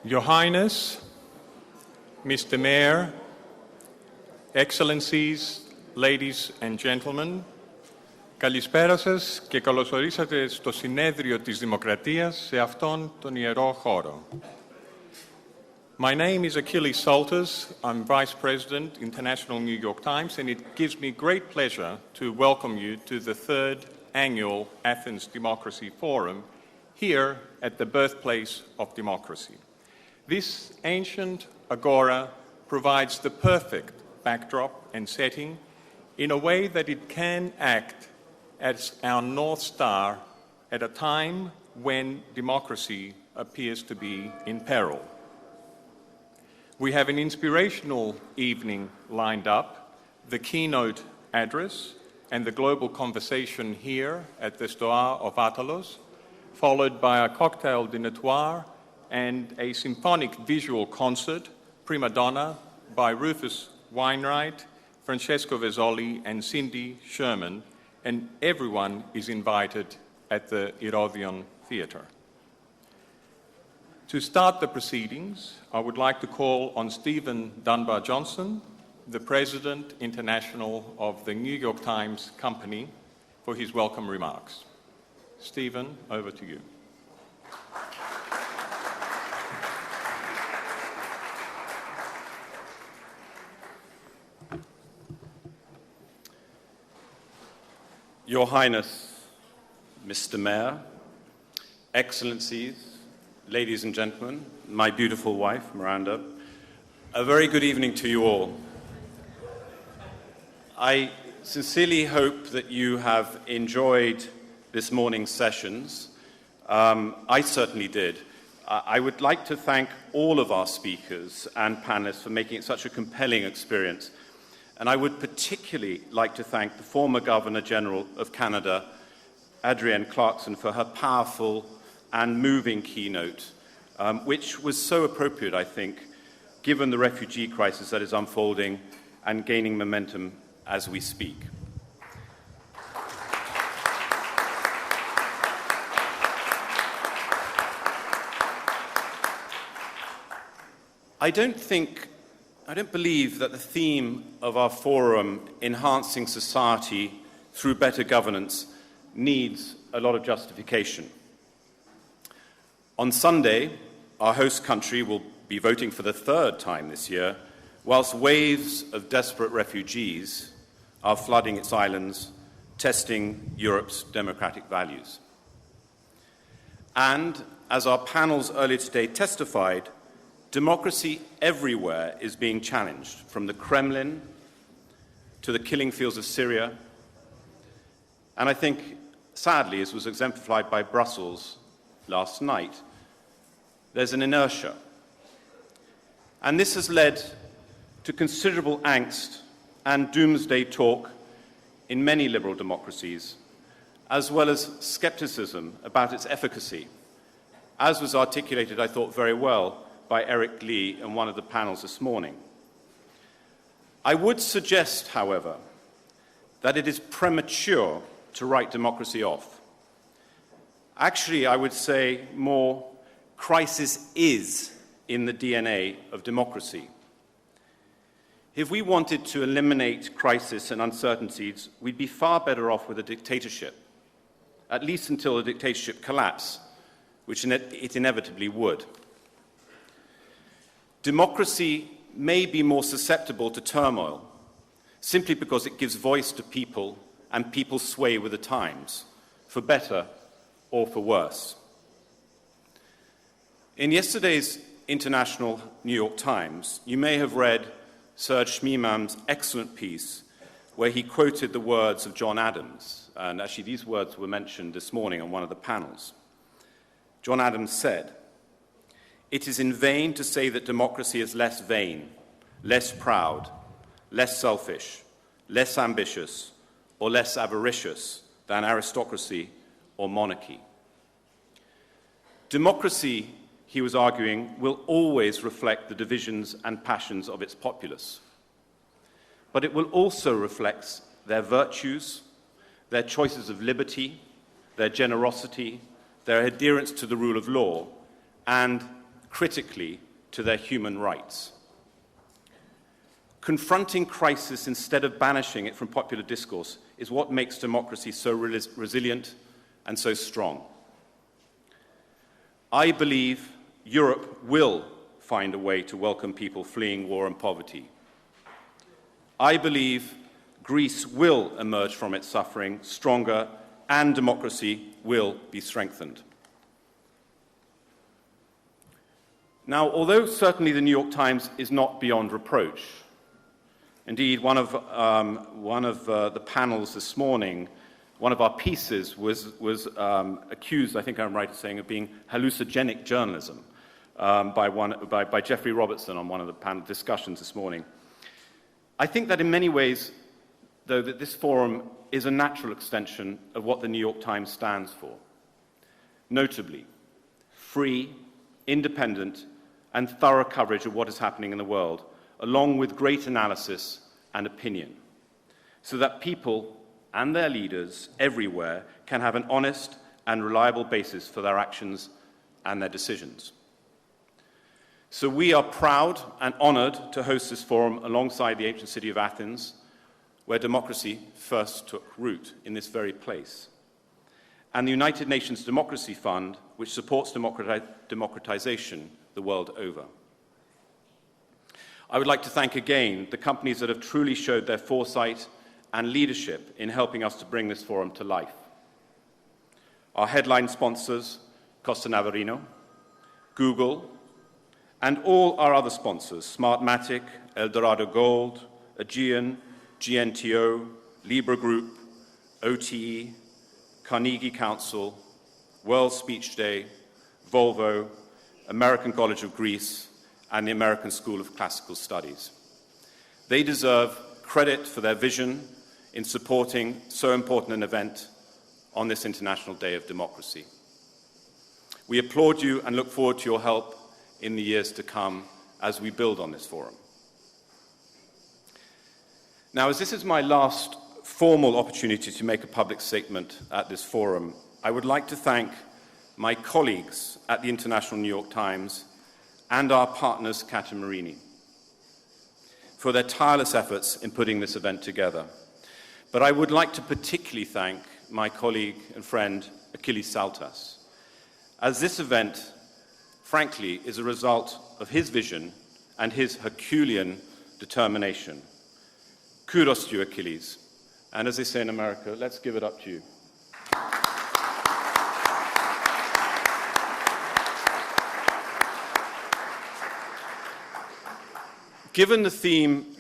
Your Highness, Mr. Mayor, Excellencies, ladies and gentlemen, καλησπέρα σας και καλώς ορίσατε στο συνέδριο της Δημοκρατίας σε αυτόν τον ιερό χώρο. My name is Achilles Salters. I'm Vice President, International New York Times, and it gives me great pleasure to welcome you to the third annual Athens Democracy Forum here at the birthplace of democracy. This ancient agora provides the perfect backdrop and setting in a way that it can act as our North Star at a time when democracy appears to be in peril. We have an inspirational evening lined up, the keynote address and the global conversation here at the Stoa of Attalos, followed by a cocktail dînatoire and a symphonic visual concert, Prima Donna, by Rufus Wainwright, Francesco Vezzoli and Cindy Sherman, and everyone is invited at the Herodion Theatre. To start the proceedings, I would like to call on Stephen Dunbar Johnson, the President International of the New York Times Company, for his welcome remarks. Stephen, over to you. Your Highness, Mr. Mayor, Excellencies, ladies and gentlemen, my beautiful wife, Miranda, a very good evening to you all. I sincerely hope that you have enjoyed this morning's sessions. I certainly did. I would like to thank all of our speakers and panelists for making it such a compelling experience. And I would particularly like to thank the former Governor-General of Canada, Adrienne Clarkson, for her powerful and moving keynote, which was so appropriate, I think, given the refugee crisis that is unfolding and gaining momentum as we speak. I don't believe that the theme of our forum, enhancing society through better governance, needs a lot of justification. On Sunday, our host country will be voting for the third time this year, whilst waves of desperate refugees are flooding its islands, testing Europe's democratic values. And, as our panels earlier today testified, democracy everywhere is being challenged, from the Kremlin to the killing fields of Syria. And I think, sadly, as was exemplified by Brussels last night, there's an inertia. And this has led to considerable angst and doomsday talk in many liberal democracies, as well as skepticism about its efficacy, as was articulated, I thought, very well by Eric Lee in one of the panels this morning. I would suggest, however, that it is premature to write democracy off. Actually, I would say more, crisis is in the DNA of democracy. If we wanted to eliminate crisis and uncertainties, we'd be far better off with a dictatorship, at least until the dictatorship collapsed, which it inevitably would. Democracy may be more susceptible to turmoil simply because it gives voice to people and people sway with the times, for better or for worse. In yesterday's International New York Times, you may have read Serge Schmiemann's excellent piece where he quoted the words of John Adams, and actually these words were mentioned this morning on one of the panels. John Adams said, "It is in vain to say that democracy is less vain, less proud, less selfish, less ambitious, or less avaricious than aristocracy or monarchy." Democracy, he was arguing, will always reflect the divisions and passions of its populace. But it will also reflect their virtues, their choices of liberty, their generosity, their adherence to the rule of law, and critically to their human rights. Confronting crisis instead of banishing it from popular discourse is what makes democracy so resilient and so strong. I believe Europe will find a way to welcome people fleeing war and poverty. I believe Greece will emerge from its suffering stronger and democracy will be strengthened. Now, although certainly the New York Times is not beyond reproach, indeed, one of the panels this morning, one of our pieces was accused, I think I'm right in saying, of being hallucinogenic journalism by Jeffrey Robertson on one of the panel discussions this morning. I think that in many ways, though, that this forum is a natural extension of what the New York Times stands for. Notably, free, independent, and thorough coverage of what is happening in the world, along with great analysis and opinion, so that people and their leaders everywhere can have an honest and reliable basis for their actions and their decisions. So we are proud and honored to host this forum alongside the ancient city of Athens, where democracy first took root, in this very place, and the United Nations Democracy Fund, which supports democratization the world over. I would like to thank again the companies that have truly showed their foresight and leadership in helping us to bring this forum to life. Our headline sponsors, Costa Navarino, Google, and all our other sponsors, Smartmatic, Eldorado Gold, Aegean, GNTO, Libra Group, OTE, Carnegie Council, World Speech Day, Volvo, American College of Greece, and the American School of Classical Studies. They deserve credit for their vision in supporting so important an event on this International Day of Democracy. We applaud you and look forward to your help in the years to come as we build on this forum. Now, as this is my last formal opportunity to make a public statement at this forum, I would like to thank my colleagues at the International New York Times and our partners, Katia Marini, for their tireless efforts in putting this event together. But I would like to particularly thank my colleague and friend, Achilles Saltas, as this event, frankly, is a result of his vision and his Herculean determination. Kudos to you, Achilles. And as they say in America, let's give it up to you. Given the theme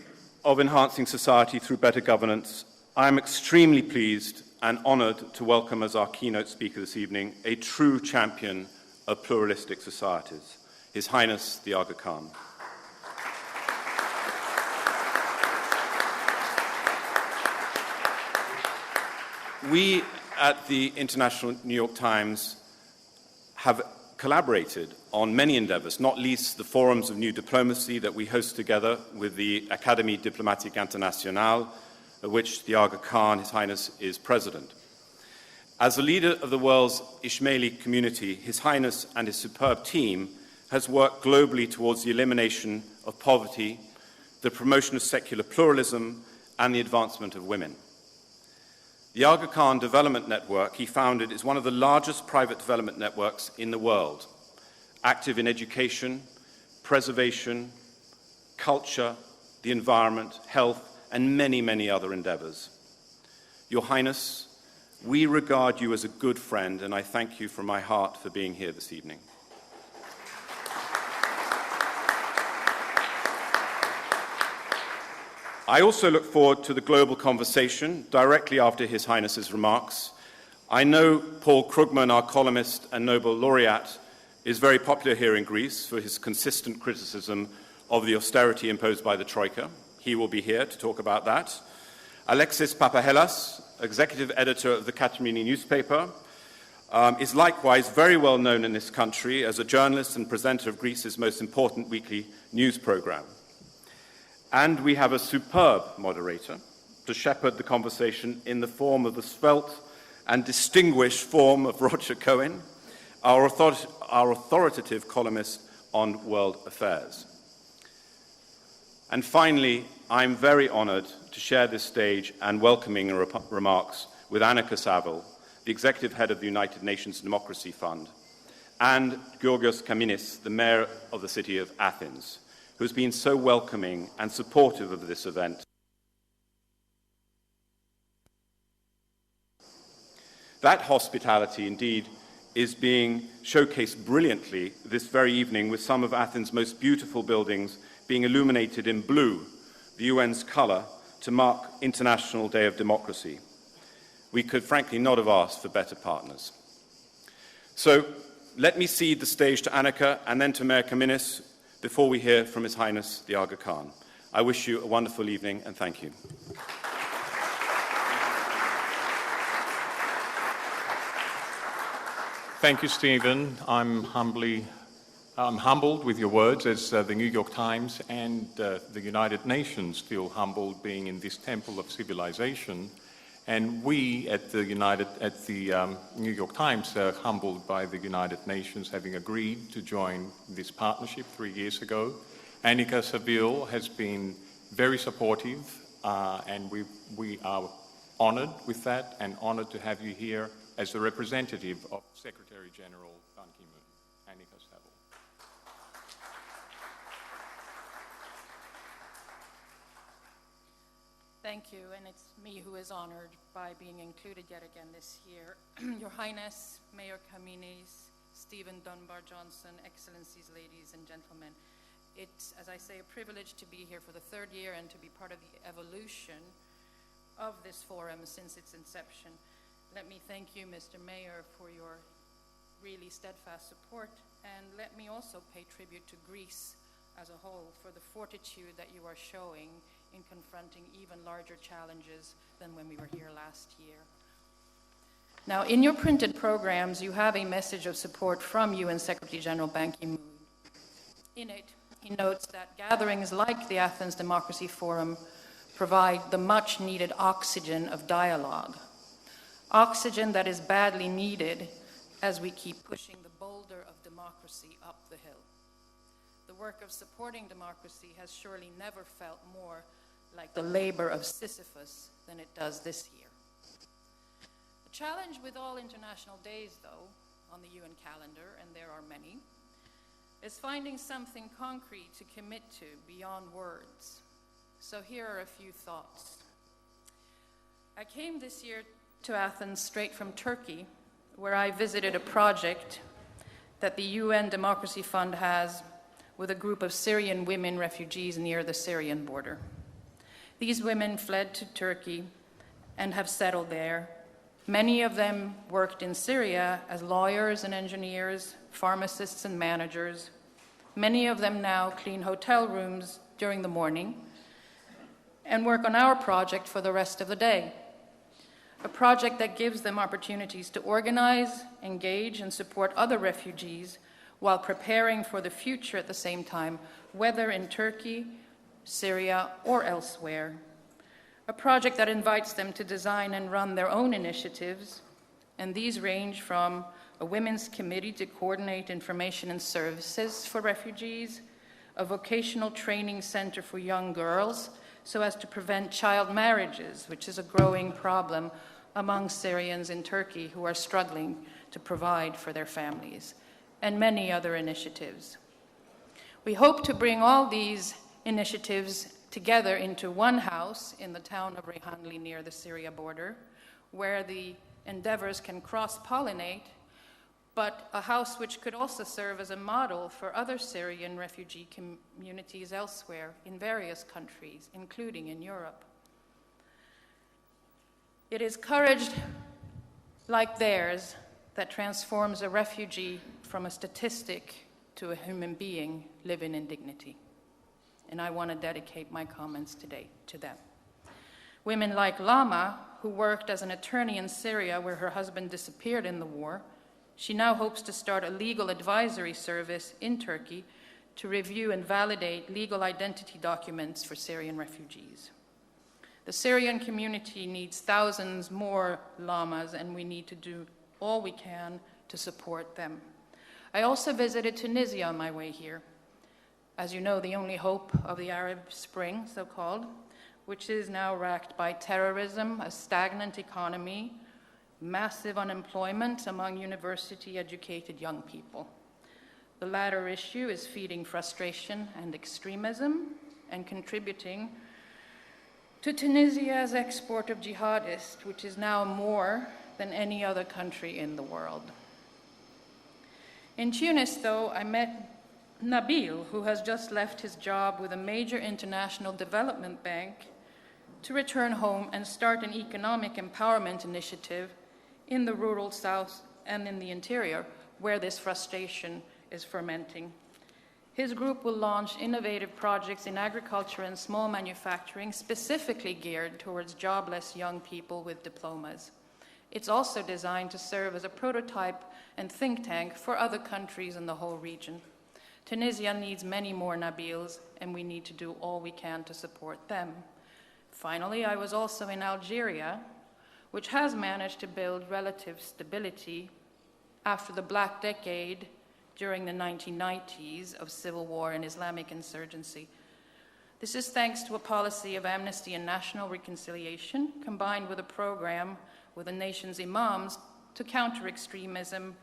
of enhancing society through better governance, I am extremely pleased and honored to welcome as our keynote speaker this evening a true champion of pluralistic societies, His Highness the Aga Khan. We at the International New York Times have collaborated on many endeavors, not least the forums of new diplomacy that we host together with the Académie Diplomatique Internationale, of which the Aga Khan, His Highness, is president. As the leader of the world's Ismaili community, His Highness and his superb team has worked globally towards the elimination of poverty, the promotion of secular pluralism, and the advancement of women. The Aga Khan Development Network he founded is one of the largest private development networks in the world, active in education, preservation, culture, the environment, health, and many, many other endeavors. Your Highness, we regard you as a good friend, and I thank you from my heart for being here this evening. I also look forward to the global conversation directly after His Highness's remarks. I know Paul Krugman, our columnist and Nobel laureate, is very popular here in Greece for his consistent criticism of the austerity imposed by the Troika. He will be here to talk about that. Alexis Papahelas, executive editor of the Katamini newspaper, is likewise very well known in this country as a journalist and presenter of Greece's most important weekly news program. And we have a superb moderator to shepherd the conversation in the form of the svelte and distinguished form of Roger Cohen, our authoritative columnist on world affairs. And finally, I'm very honored to share this stage and welcoming remarks with Annika Saville, the executive head of the United Nations Democracy Fund, and Georgios Kaminis, the mayor of the city of Athens, who's been so welcoming and supportive of this event. That hospitality, indeed, is being showcased brilliantly this very evening with some of Athens' most beautiful buildings being illuminated in blue, the UN's color, to mark International Day of Democracy. We could frankly not have asked for better partners. So let me cede the stage to Annika and then to Mayor Kaminis before we hear from His Highness the Aga Khan. I wish you a wonderful evening and thank you. Thank you, Stephen. I'm humbled with your words, as the New York Times and the United Nations feel humbled being in this temple of civilization. And we at the New York Times are humbled by the United Nations having agreed to join this partnership 3 years ago. Annika Saville has been very supportive, and we are honored with that and honored to have you here as a representative of Secretary General Ban Ki-moon. Annika Saville. Thank you, and it's me who is honored by being included yet again this year. Your Highness, Mayor Kaminis, Stephen Dunbar Johnson, Excellencies, ladies and gentlemen, it's, as I say, a privilege to be here for the third year and to be part of the evolution of this forum since its inception. Let me thank you, Mr. Mayor, for your really steadfast support, and let me also pay tribute to Greece as a whole for the fortitude that you are showing in confronting even larger challenges than when we were here last year. Now, in your printed programs, you have a message of support from UN Secretary General Ban Ki-moon. In it, he notes that gatherings like the Athens Democracy Forum provide the much-needed oxygen of dialogue, oxygen that is badly needed as we keep pushing the boulder of democracy up the hill. The work of supporting democracy has surely never felt more like the labor of Sisyphus than it does this year. The challenge with all international days, though, on the UN calendar, and there are many, is finding something concrete to commit to beyond words. So here are a few thoughts. I came this year to Athens straight from Turkey, where I visited a project that the UN Democracy Fund has with a group of Syrian women refugees near the Syrian border. These women fled to Turkey and have settled there. Many of them worked in Syria as lawyers and engineers, pharmacists and managers. Many of them now clean hotel rooms during the morning and work on our project for the rest of the day. A project that gives them opportunities to organize, engage, and support other refugees while preparing for the future at the same time, whether in Turkey, Syria, or elsewhere. A project that invites them to design and run their own initiatives, and these range from a women's committee to coordinate information and services for refugees, a vocational training center for young girls so as to prevent child marriages, which is a growing problem among Syrians in Turkey who are struggling to provide for their families, and many other initiatives. We hope to bring all these initiatives together into one house in the town of Reyhanli near the Syria border, where the endeavors can cross-pollinate, but a house which could also serve as a model for other Syrian refugee communities elsewhere in various countries, including in Europe. It is courage like theirs that transforms a refugee from a statistic to a human being living in dignity. And I want to dedicate my comments today to them. Women like Lama, who worked as an attorney in Syria where her husband disappeared in the war, she now hopes to start a legal advisory service in Turkey to review and validate legal identity documents for Syrian refugees. The Syrian community needs thousands more Lamas, and we need to do all we can to support them. I also visited Tunisia on my way here. As you know, the only hope of the Arab Spring, so-called, which is now racked by terrorism, a stagnant economy, massive unemployment among university-educated young people. The latter issue is feeding frustration and extremism and contributing to Tunisia's export of jihadists, which is now more than any other country in the world. In Tunis, though, I met Nabil, who has just left his job with a major international development bank to return home and start an economic empowerment initiative in the rural south and in the interior, where this frustration is fermenting. His group will launch innovative projects in agriculture and small manufacturing, specifically geared towards jobless young people with diplomas. It's also designed to serve as a prototype and think tank for other countries in the whole region. Tunisia needs many more Nabils, and we need to do all we can to support them. Finally, I was also in Algeria, which has managed to build relative stability after the Black Decade during the 1990s of civil war and Islamic insurgency. This is thanks to a policy of amnesty and national reconciliation, combined with a program with the nation's imams to counter extremism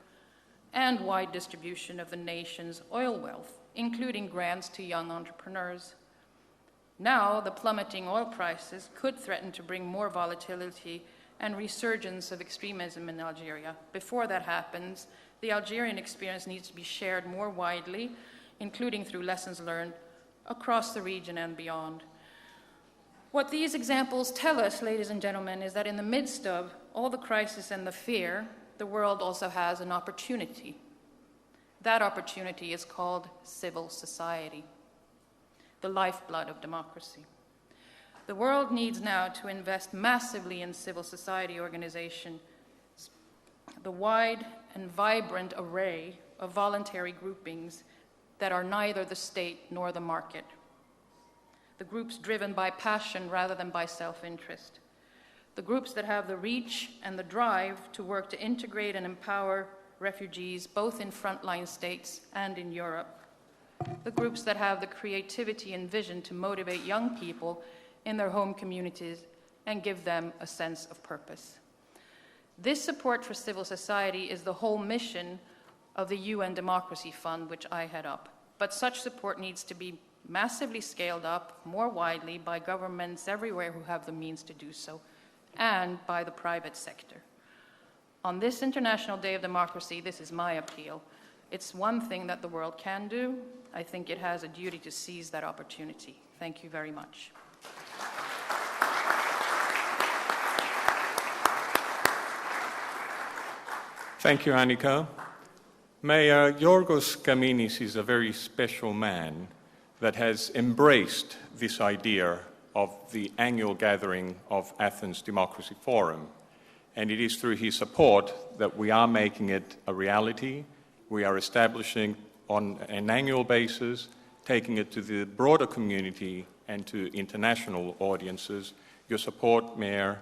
and wide distribution of the nation's oil wealth, including grants to young entrepreneurs. Now, the plummeting oil prices could threaten to bring more volatility and resurgence of extremism in Algeria. Before that happens, the Algerian experience needs to be shared more widely, including through lessons learned across the region and beyond. What these examples tell us, ladies and gentlemen, is that in the midst of all the crisis and the fear, the world also has an opportunity. That opportunity is called civil society, the lifeblood of democracy. The world needs now to invest massively in civil society organization, the wide and vibrant array of voluntary groupings that are neither the state nor the market. The groups driven by passion rather than by self-interest. The groups that have the reach and the drive to work to integrate and empower refugees both in frontline states and in Europe. The groups that have the creativity and vision to motivate young people in their home communities and give them a sense of purpose. This support for civil society is the whole mission of the UN Democracy Fund, which I head up. But such support needs to be massively scaled up more widely by governments everywhere who have the means to do so, and by the private sector. On this International Day of Democracy, this is my appeal. It's one thing that the world can do. I think it has a duty to seize that opportunity. Thank you very much. Thank you, Annika. Mayor Yorgos Kaminis is a very special man that has embraced this idea of the annual gathering of Athens Democracy Forum. And it is through his support that we are making it a reality. We are establishing on an annual basis, taking it to the broader community and to international audiences. Your support, Mayor,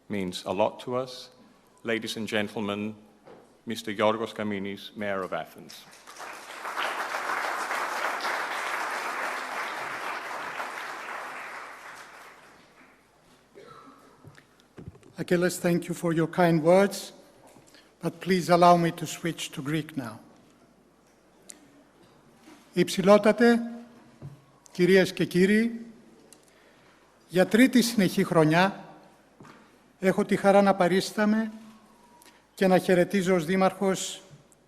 means a lot to us. Ladies and gentlemen, Mr. Yorgos Kaminis, Mayor of Athens. Achilles, thank you for your kind words, but please allow me to switch to Greek now. Υψηλότατε, κυρίες και κύριοι, για τρίτη συνεχή χρονιά έχω τη χαρά να παρίσταμαι και να χαιρετίζω ως Δήμαρχος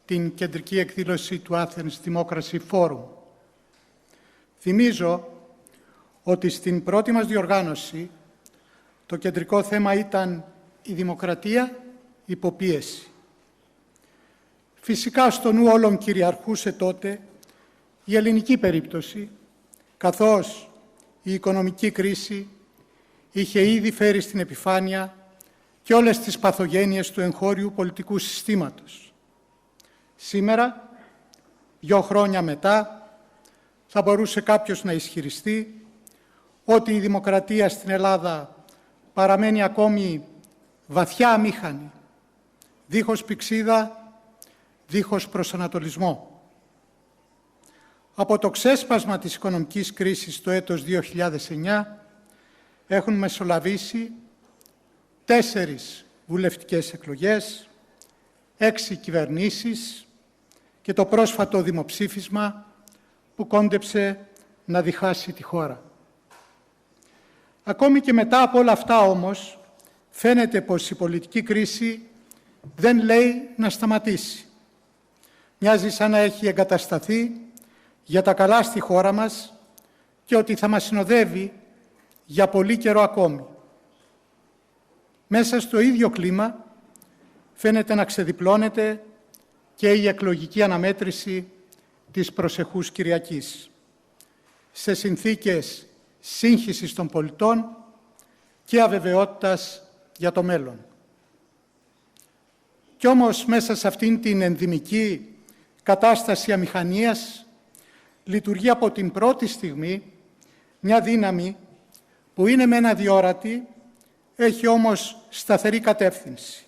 την κεντρική εκδήλωση του Athens Democracy Forum. Θυμίζω ότι στην πρώτη μας διοργάνωση το κεντρικό θέμα ήταν η δημοκρατία υπό πίεση. Φυσικά στο νου όλων κυριαρχούσε τότε η ελληνική περίπτωση, καθώς η οικονομική κρίση είχε ήδη φέρει στην επιφάνεια και όλες τις παθογένειες του εγχώριου πολιτικού συστήματος. Σήμερα, 2 χρόνια μετά, θα μπορούσε κάποιος να ισχυριστεί ότι η δημοκρατία στην Ελλάδα παραμένει ακόμη βαθιά αμήχανη, δίχως πυξίδα δίχως προσανατολισμό. Από το ξέσπασμα της οικονομικής κρίσης το έτος 2009 έχουν μεσολαβήσει 4 βουλευτικές εκλογές, 6 κυβερνήσεις και το πρόσφατο δημοψήφισμα που κόντεψε να διχάσει τη χώρα. Ακόμη και μετά από όλα αυτά όμως, φαίνεται πως η πολιτική κρίση δεν λέει να σταματήσει. Μοιάζει σαν να έχει εγκατασταθεί για τα καλά στη χώρα μας και ότι θα μας συνοδεύει για πολύ καιρό ακόμη. Μέσα στο ίδιο κλίμα φαίνεται να ξεδιπλώνεται και η εκλογική αναμέτρηση της προσεχούς Κυριακής, σε συνθήκες σύγχυσης των πολιτών και αβεβαιότητας για το μέλλον. Κι όμως μέσα σε αυτήν την ενδυμική κατάσταση αμηχανίας λειτουργεί από την πρώτη στιγμή μια δύναμη που είναι μεν αδιόρατη, έχει όμως σταθερή κατεύθυνση.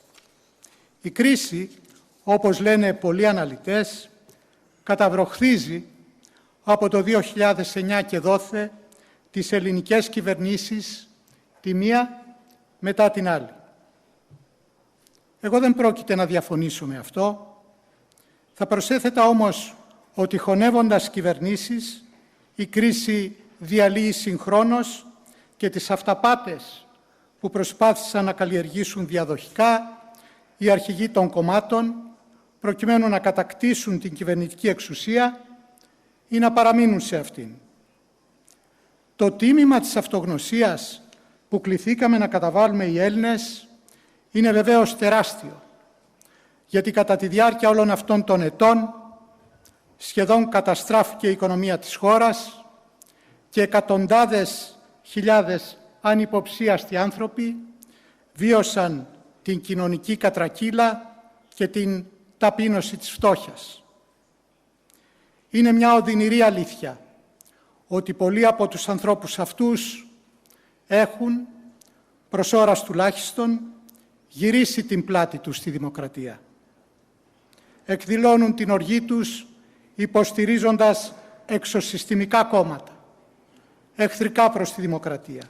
Η κρίση, όπως λένε πολλοί αναλυτές, καταβροχθίζει από το 2009 και δόθε τις ελληνικές κυβερνήσεις τη μία μετά την άλλη. Εγώ δεν πρόκειται να διαφωνήσω με αυτό. Θα προσέθετα όμως ότι χωνεύοντας κυβερνήσεις, η κρίση διαλύει συγχρόνως και τις αυταπάτες που προσπάθησαν να καλλιεργήσουν διαδοχικά οι αρχηγοί των κομμάτων προκειμένου να κατακτήσουν την κυβερνητική εξουσία ή να παραμείνουν σε αυτήν. Το τίμημα της αυτογνωσίας που κληθήκαμε να καταβάλουμε οι Έλληνες είναι βεβαίως τεράστιο, γιατί κατά τη διάρκεια όλων αυτών των ετών σχεδόν καταστράφηκε η οικονομία της χώρας και εκατοντάδες χιλιάδες ανυποψίαστοι άνθρωποι βίωσαν την κοινωνική κατρακύλα και την ταπείνωση της φτώχειας. Είναι μια οδυνηρή αλήθεια ότι πολλοί από τους ανθρώπους αυτούς έχουν, προς ώρας τουλάχιστον, γυρίσει την πλάτη τους στη δημοκρατία. Εκδηλώνουν την οργή τους υποστηρίζοντας εξωσυστημικά κόμματα, εχθρικά προς τη δημοκρατία.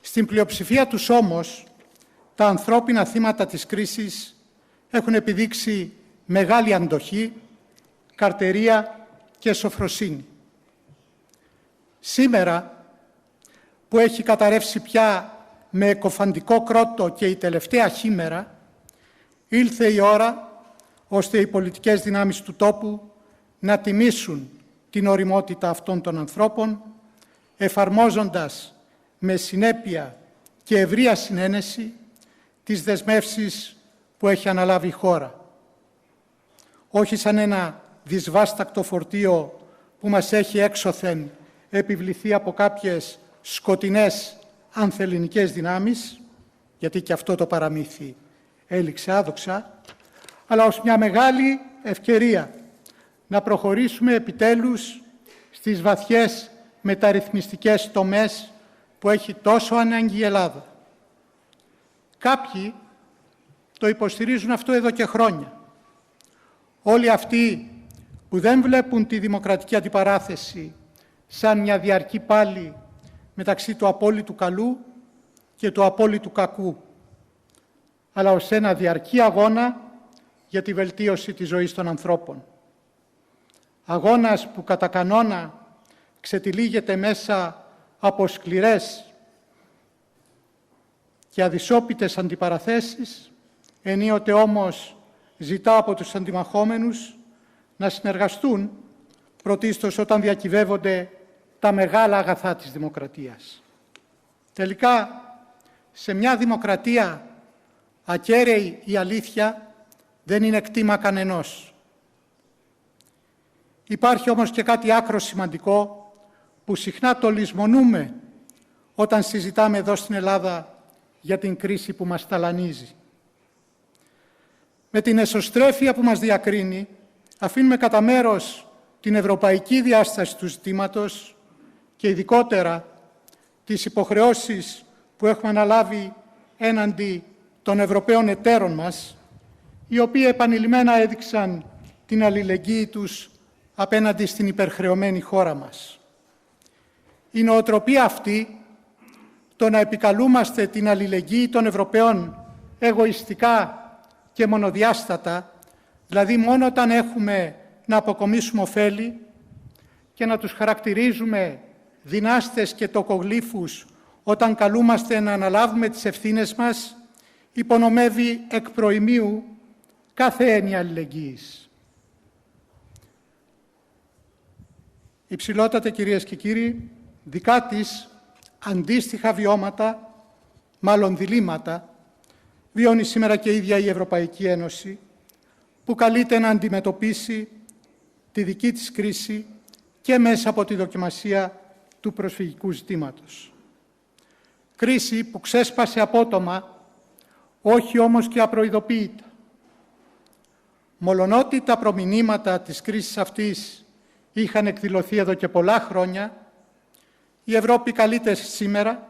Στην πλειοψηφία τους όμως, τα ανθρώπινα θύματα της κρίσης έχουν επιδείξει μεγάλη αντοχή, καρτερία και σοφροσύνη. Σήμερα, που έχει καταρρεύσει πια με εκοφαντικό κρότο και η τελευταία χήμερα, ήλθε η ώρα ώστε οι πολιτικές δυνάμεις του τόπου να τιμήσουν την ωριμότητα αυτών των ανθρώπων, εφαρμόζοντας με συνέπεια και ευρεία συνένεση τις δεσμεύσεις που έχει αναλάβει η χώρα. Όχι σαν ένα δυσβάστακτο φορτίο που μας έχει έξωθεν επιβληθεί από κάποιες σκοτεινές ανθελληνικές δυνάμεις, γιατί και αυτό το παραμύθι έληξε άδοξα, αλλά ως μια μεγάλη ευκαιρία να προχωρήσουμε επιτέλους στις βαθιές μεταρρυθμιστικές τομές που έχει τόσο ανάγκη η Ελλάδα. Κάποιοι το υποστηρίζουν αυτό εδώ και χρόνια. Όλοι αυτοί που δεν βλέπουν τη δημοκρατική αντιπαράθεση σαν μια διαρκή πάλη μεταξύ του απόλυτου καλού και του απόλυτου κακού, αλλά ως ένα διαρκή αγώνα για τη βελτίωση της ζωής των ανθρώπων. Αγώνας που κατά κανόνα ξετυλίγεται μέσα από σκληρές και αδυσόπιτες αντιπαραθέσεις, ενίοτε όμως ζητά από τους αντιμαχόμενους να συνεργαστούν, πρωτίστως όταν διακυβεύονται τα μεγάλα αγαθά της δημοκρατίας. Τελικά, σε μια δημοκρατία ακέραιη η αλήθεια δεν είναι κτήμα κανενός. Υπάρχει όμως και κάτι άκρο σημαντικό που συχνά το λησμονούμε όταν συζητάμε εδώ στην Ελλάδα για την κρίση που μας ταλανίζει. Με την εσωστρέφεια που μας διακρίνει, αφήνουμε κατά μέρος την ευρωπαϊκή διάσταση του ζητήματος και ειδικότερα τις υποχρεώσεις που έχουμε αναλάβει έναντι των Ευρωπαίων εταίρων μας οι οποίοι επανειλημμένα έδειξαν την αλληλεγγύη τους απέναντι στην υπερχρεωμένη χώρα μας. Η νοοτροπία αυτή, το να επικαλούμαστε την αλληλεγγύη των Ευρωπαίων εγωιστικά και μονοδιάστατα, δηλαδή μόνο όταν έχουμε να αποκομίσουμε ωφέλη, και να τους χαρακτηρίζουμε δυνάστες και τοκογλύφους όταν καλούμαστε να αναλάβουμε τις ευθύνες μας, υπονομεύει εκ προημίου κάθε έννοια αλληλεγγύης. Υψηλότατε κυρίες και κύριοι, δικά της αντίστοιχα βιώματα, μάλλον διλήμματα, βιώνει σήμερα και η ίδια η Ευρωπαϊκή Ένωση, που καλείται να αντιμετωπίσει τη δική της κρίση και μέσα από τη δοκιμασία του προσφυγικού ζητήματος. Κρίση που ξέσπασε απότομα, όχι όμως και απροειδοποίητα. Μολονότι τα προμηνύματα της κρίσης αυτής είχαν εκδηλωθεί εδώ και πολλά χρόνια, η Ευρώπη καλείται σήμερα,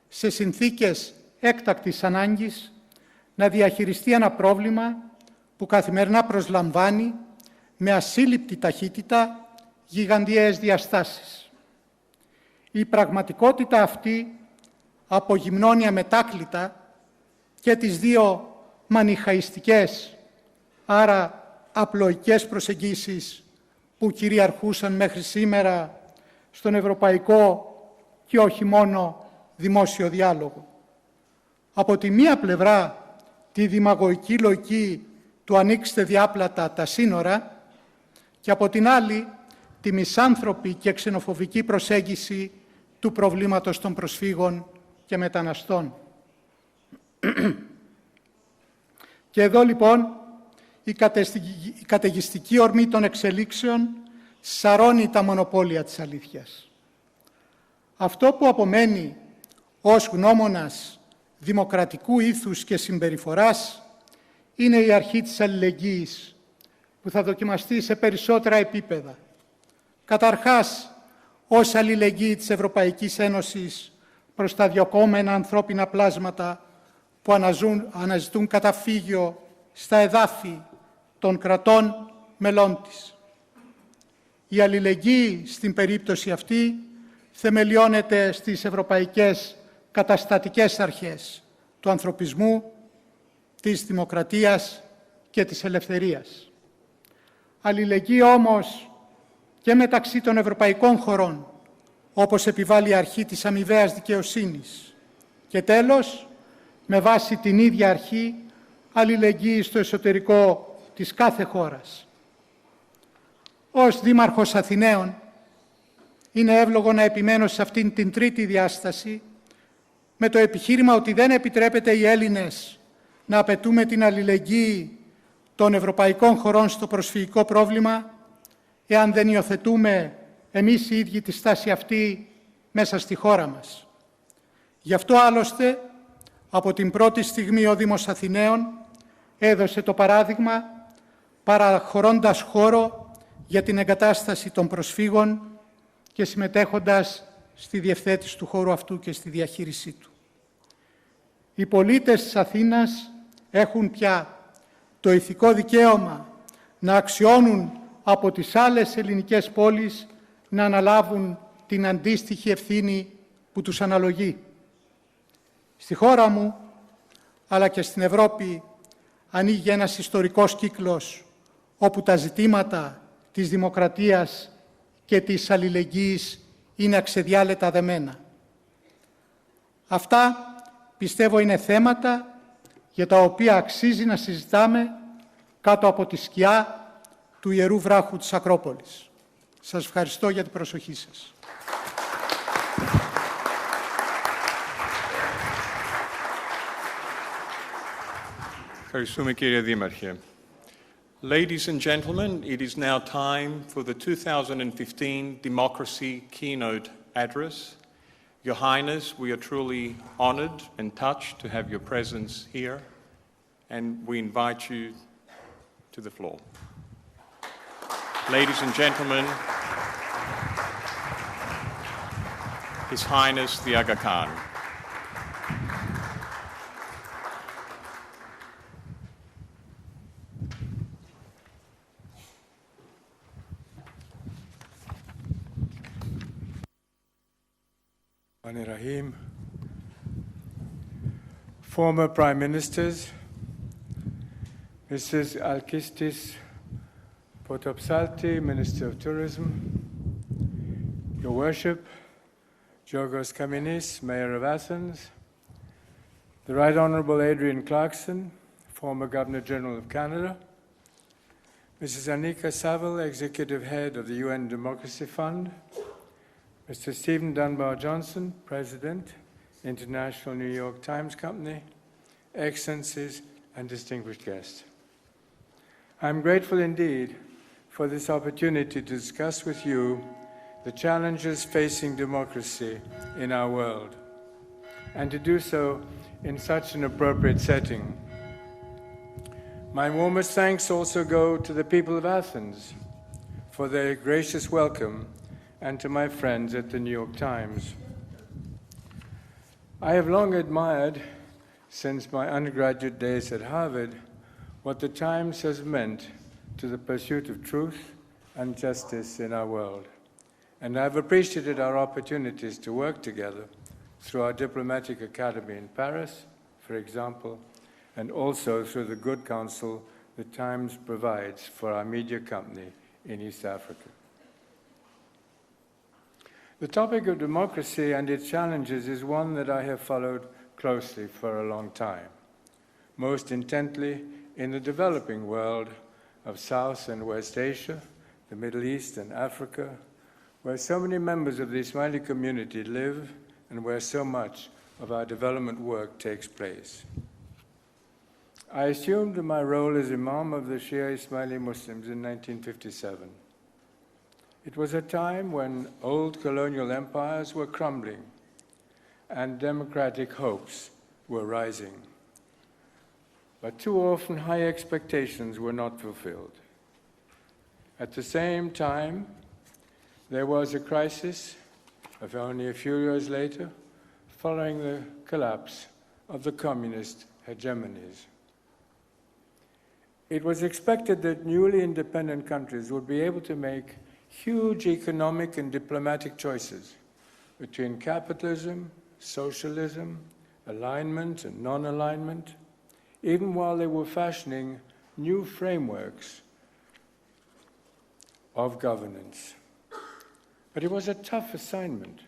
σε συνθήκες έκτακτης ανάγκης, να διαχειριστεί ένα πρόβλημα που καθημερινά προσλαμβάνει με ασύλληπτη ταχύτητα γιγαντιαίες διαστάσεις. Η πραγματικότητα αυτή απογυμνώνει αμετάκλητα και τις δύο μανιχαϊστικές, άρα απλοϊκές προσεγγίσεις που κυριαρχούσαν μέχρι σήμερα στον ευρωπαϊκό και όχι μόνο δημόσιο διάλογο. Από τη μία πλευρά τη δημαγωγική λογική του «ανοίξτε διάπλατα τα σύνορα» και από την άλλη τη μισάνθρωπη και ξενοφοβική προσέγγιση του προβλήματος των προσφύγων και μεταναστών. Και εδώ λοιπόν η καταιγιστική ορμή των εξελίξεων σαρώνει τα μονοπόλια της αλήθειας. Αυτό που απομένει ως γνώμονας δημοκρατικού ήθους και συμπεριφοράς είναι η αρχή της αλληλεγγύης, που θα δοκιμαστεί σε περισσότερα επίπεδα. Καταρχάς, ως αλληλεγγύη της Ευρωπαϊκής Ένωσης προς τα διωκόμενα ανθρώπινα πλάσματα που αναζητούν καταφύγιο στα εδάφη των κρατών μελών της. Η αλληλεγγύη στην περίπτωση αυτή θεμελιώνεται στις ευρωπαϊκές καταστατικές αρχές του ανθρωπισμού, της δημοκρατίας και της ελευθερίας. Αλληλεγγύη όμως και μεταξύ των ευρωπαϊκών χωρών, όπως επιβάλλει η αρχή της αμοιβαίας δικαιοσύνης. Και τέλος, με βάση την ίδια αρχή, αλληλεγγύη στο εσωτερικό της κάθε χώρας. Ως Δήμαρχος Αθηναίων, είναι εύλογο να επιμένω σε αυτήν την τρίτη διάσταση, με το επιχείρημα ότι δεν επιτρέπεται οι Έλληνες να απαιτούμε την αλληλεγγύη των ευρωπαϊκών χωρών στο προσφυγικό πρόβλημα, εάν δεν υιοθετούμε εμείς οι ίδιοι τη στάση αυτή μέσα στη χώρα μας. Γι' αυτό άλλωστε, από την πρώτη στιγμή ο Δήμος Αθηναίων έδωσε το παράδειγμα, παραχωρώντας χώρο για την εγκατάσταση των προσφύγων και συμμετέχοντας στη διευθέτηση του χώρου αυτού και στη διαχείρισή του. Οι πολίτες της Αθήνας έχουν πια το ηθικό δικαίωμα να αξιώνουν από τις άλλες ελληνικές πόλεις να αναλάβουν την αντίστοιχη ευθύνη που τους αναλογεί. Στη χώρα μου, αλλά και στην Ευρώπη, ανοίγει ένας ιστορικός κύκλος όπου τα ζητήματα της δημοκρατίας και της αλληλεγγύης είναι αξεδιάλετα δεμένα. Αυτά, πιστεύω, είναι θέματα για τα οποία αξίζει να συζητάμε κάτω από τη σκιά του Ιερού Βράχου της Ακρόπολης. Σας ευχαριστώ για την προσοχή σας. Ευχαριστούμε, κύριε Δήμαρχε. Ladies and gentlemen, it is now time for the 2015 Democracy Keynote Address. Your Highness, we are truly honored and touched to have your presence here, and we invite you to the floor. Ladies and gentlemen, His Highness the Aga Khan. Rahim, former Prime Ministers, Mrs. Alkistis Potopsalti, Minister of Tourism, Your Worship, Giorgos Kaminis, Mayor of Athens, the Right Honourable Adrian Clarkson, former Governor-General of Canada, Mrs. Annika Saville, Executive Head of the UN Democracy Fund, Mr. Stephen Dunbar Johnson, President, International New York Times Company, Excellencies and distinguished guests. I'm grateful indeed for this opportunity to discuss with you the challenges facing democracy in our world, and to do so in such an appropriate setting. My warmest thanks also go to the people of Athens for their gracious welcome, and to my friends at the New York Times. I have long admired, since my undergraduate days at Harvard, what the Times has meant to the pursuit of truth and justice in our world. And I've appreciated our opportunities to work together through our diplomatic academy in Paris, for example, and also through the good counsel the Times provides for our media company in East Africa. The topic of democracy and its challenges is one that I have followed closely for a long time, most intently in the developing world of South and West Asia, the Middle East and Africa, where so many members of the Ismaili community live and where so much of our development work takes place. I assumed my role as Imam of the Shia Ismaili Muslims in 1957. It was a time when old colonial empires were crumbling and democratic hopes were rising. But too often high expectations were not fulfilled. At the same time, there was a crisis of only a few years later, following the collapse of the communist hegemonies. It was expected that newly independent countries would be able to make huge economic and diplomatic choices between capitalism, socialism, alignment and non-alignment, even while they were fashioning new frameworks of governance. But it was a tough assignment.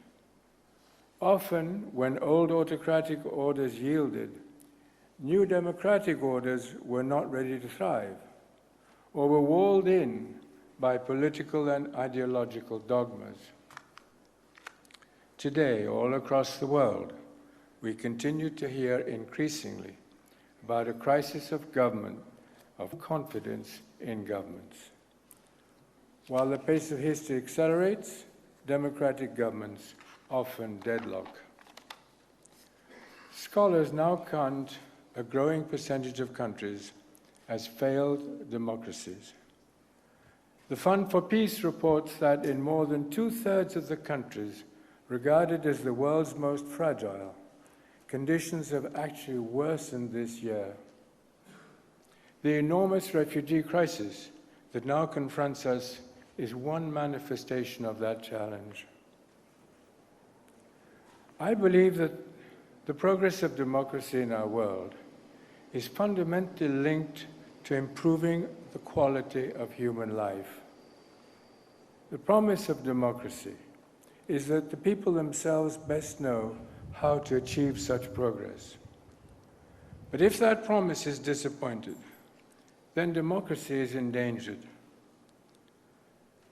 Often, when old autocratic orders yielded, new democratic orders were not ready to thrive, or were walled in by political and ideological dogmas. Today, all across the world, we continue to hear increasingly about a crisis of government, of confidence in governments. While the pace of history accelerates, democratic governments often deadlock. Scholars now count a growing percentage of countries as failed democracies. The Fund for Peace reports that in more than 2/3 of the countries regarded as the world's most fragile, conditions have actually worsened this year. The enormous refugee crisis that now confronts us is one manifestation of that challenge. I believe that the progress of democracy in our world is fundamentally linked to improving the quality of human life. The promise of democracy is that the people themselves best know how to achieve such progress. But if that promise is disappointed, then democracy is endangered.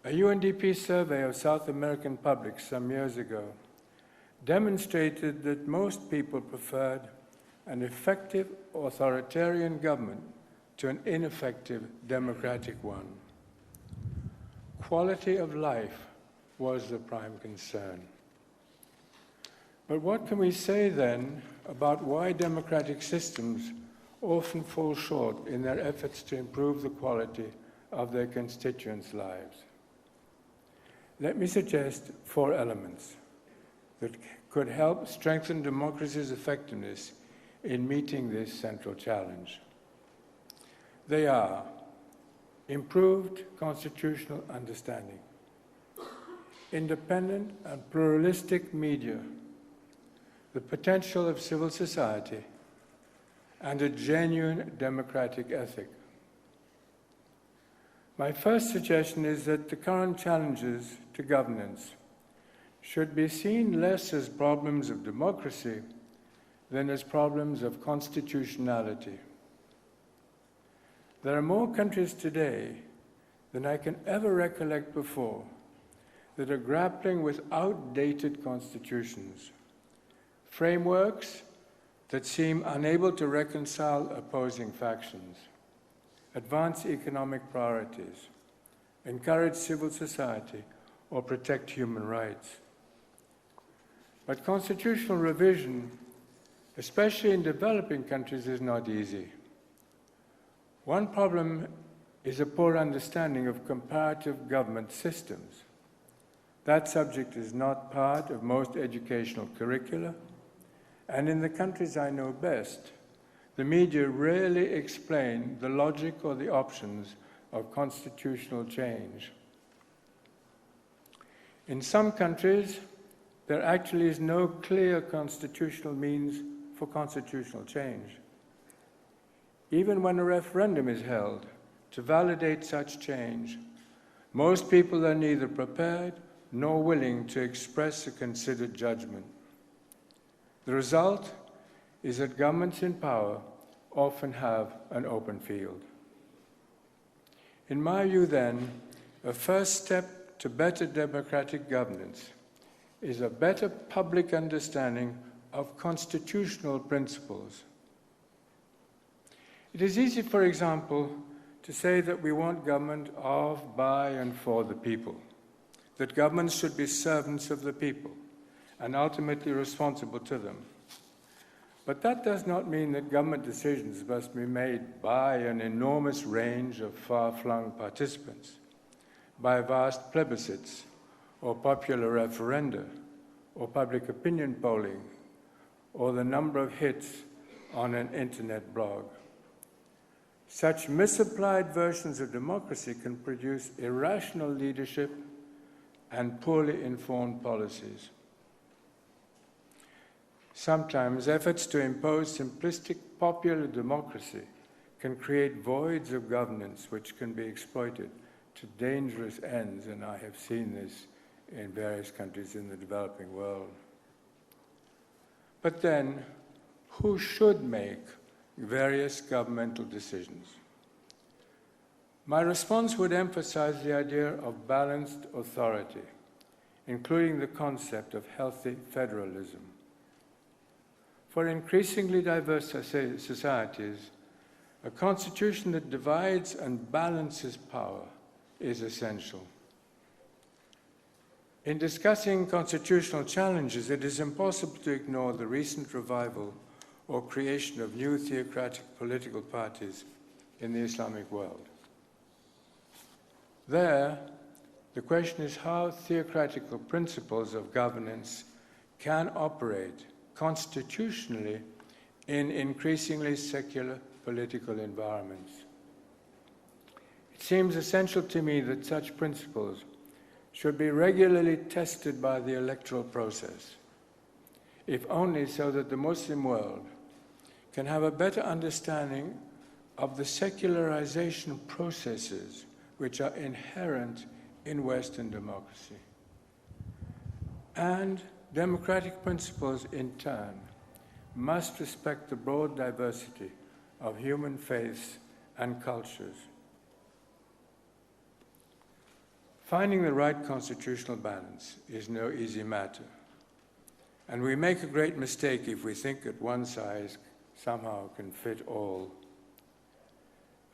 A UNDP survey of South American publics some years ago demonstrated that most people preferred an effective authoritarian government to an ineffective democratic one. Quality of life was the prime concern. But what can we say then about why democratic systems often fall short in their efforts to improve the quality of their constituents' lives? Let me suggest 4 elements that could help strengthen democracy's effectiveness in meeting this central challenge. They are improved constitutional understanding, independent and pluralistic media the potential of civil society, and a genuine democratic ethic. My first suggestion is that the current challenges to governance should be seen less as problems of democracy than as problems of constitutionality. There are more countries today than I can ever recollect before that are grappling with outdated constitutions, frameworks that seem unable to reconcile opposing factions, advance economic priorities, encourage civil society, or protect human rights. But constitutional revision, especially in developing countries, is not easy. One problem is a poor understanding of comparative government systems. That subject is not part of most educational curricula, and in the countries I know best, the media rarely explain the logic or the options of constitutional change. In some countries, there actually is no clear constitutional means for constitutional change. Even when a referendum is held to validate such change, most people are neither prepared nor willing to express a considered judgment. The result is that governments in power often have an open field. In my view, then, a first step to better democratic governance is a better public understanding of constitutional principles. It is easy, for example, to say that we want government of, by, and for the people, that governments should be servants of the people and ultimately responsible to them. But that does not mean that government decisions must be made by an enormous range of far-flung participants, by vast plebiscites, or popular referenda, or public opinion polling, or the number of hits on an internet blog. Such misapplied versions of democracy can produce irrational leadership and poorly informed policies. Sometimes efforts to impose simplistic popular democracy can create voids of governance which can be exploited to dangerous ends, and I have seen this in various countries in the developing world. But then, who should make various governmental decisions? My response would emphasize the idea of balanced authority, including the concept of healthy federalism. For increasingly diverse societies, a constitution that divides and balances power is essential. In discussing constitutional challenges, it is impossible to ignore the recent revival or creation of new theocratic political parties in the Islamic world. There, the question is how theocratical principles of governance can operate constitutionally in increasingly secular political environments. It seems essential to me that such principles should be regularly tested by the electoral process, if only so that the Muslim world can have a better understanding of the secularization processes which are inherent in Western democracy. And democratic principles, in turn, must respect the broad diversity of human faiths and cultures. Finding the right constitutional balance is no easy matter, and we make a great mistake if we think that one size somehow can fit all.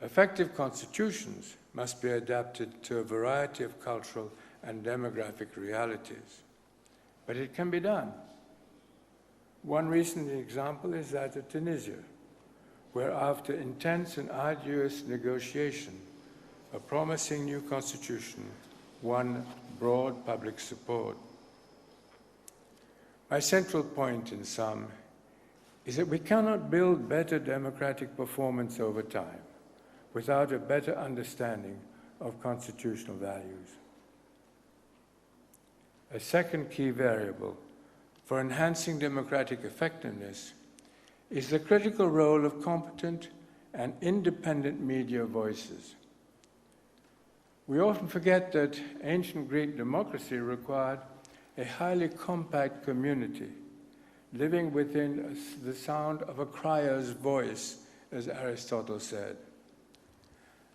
Effective constitutions must be adapted to a variety of cultural and demographic realities. But it can be done. One recent example is that of Tunisia, where after intense and arduous negotiation, a promising new constitution won broad public support. My central point, in sum, is that we cannot build better democratic performance over time without a better understanding of constitutional values. A second key variable for enhancing democratic effectiveness is the critical role of competent and independent media voices. We often forget that ancient Greek democracy required a highly compact community, living within the sound of a crier's voice, as Aristotle said.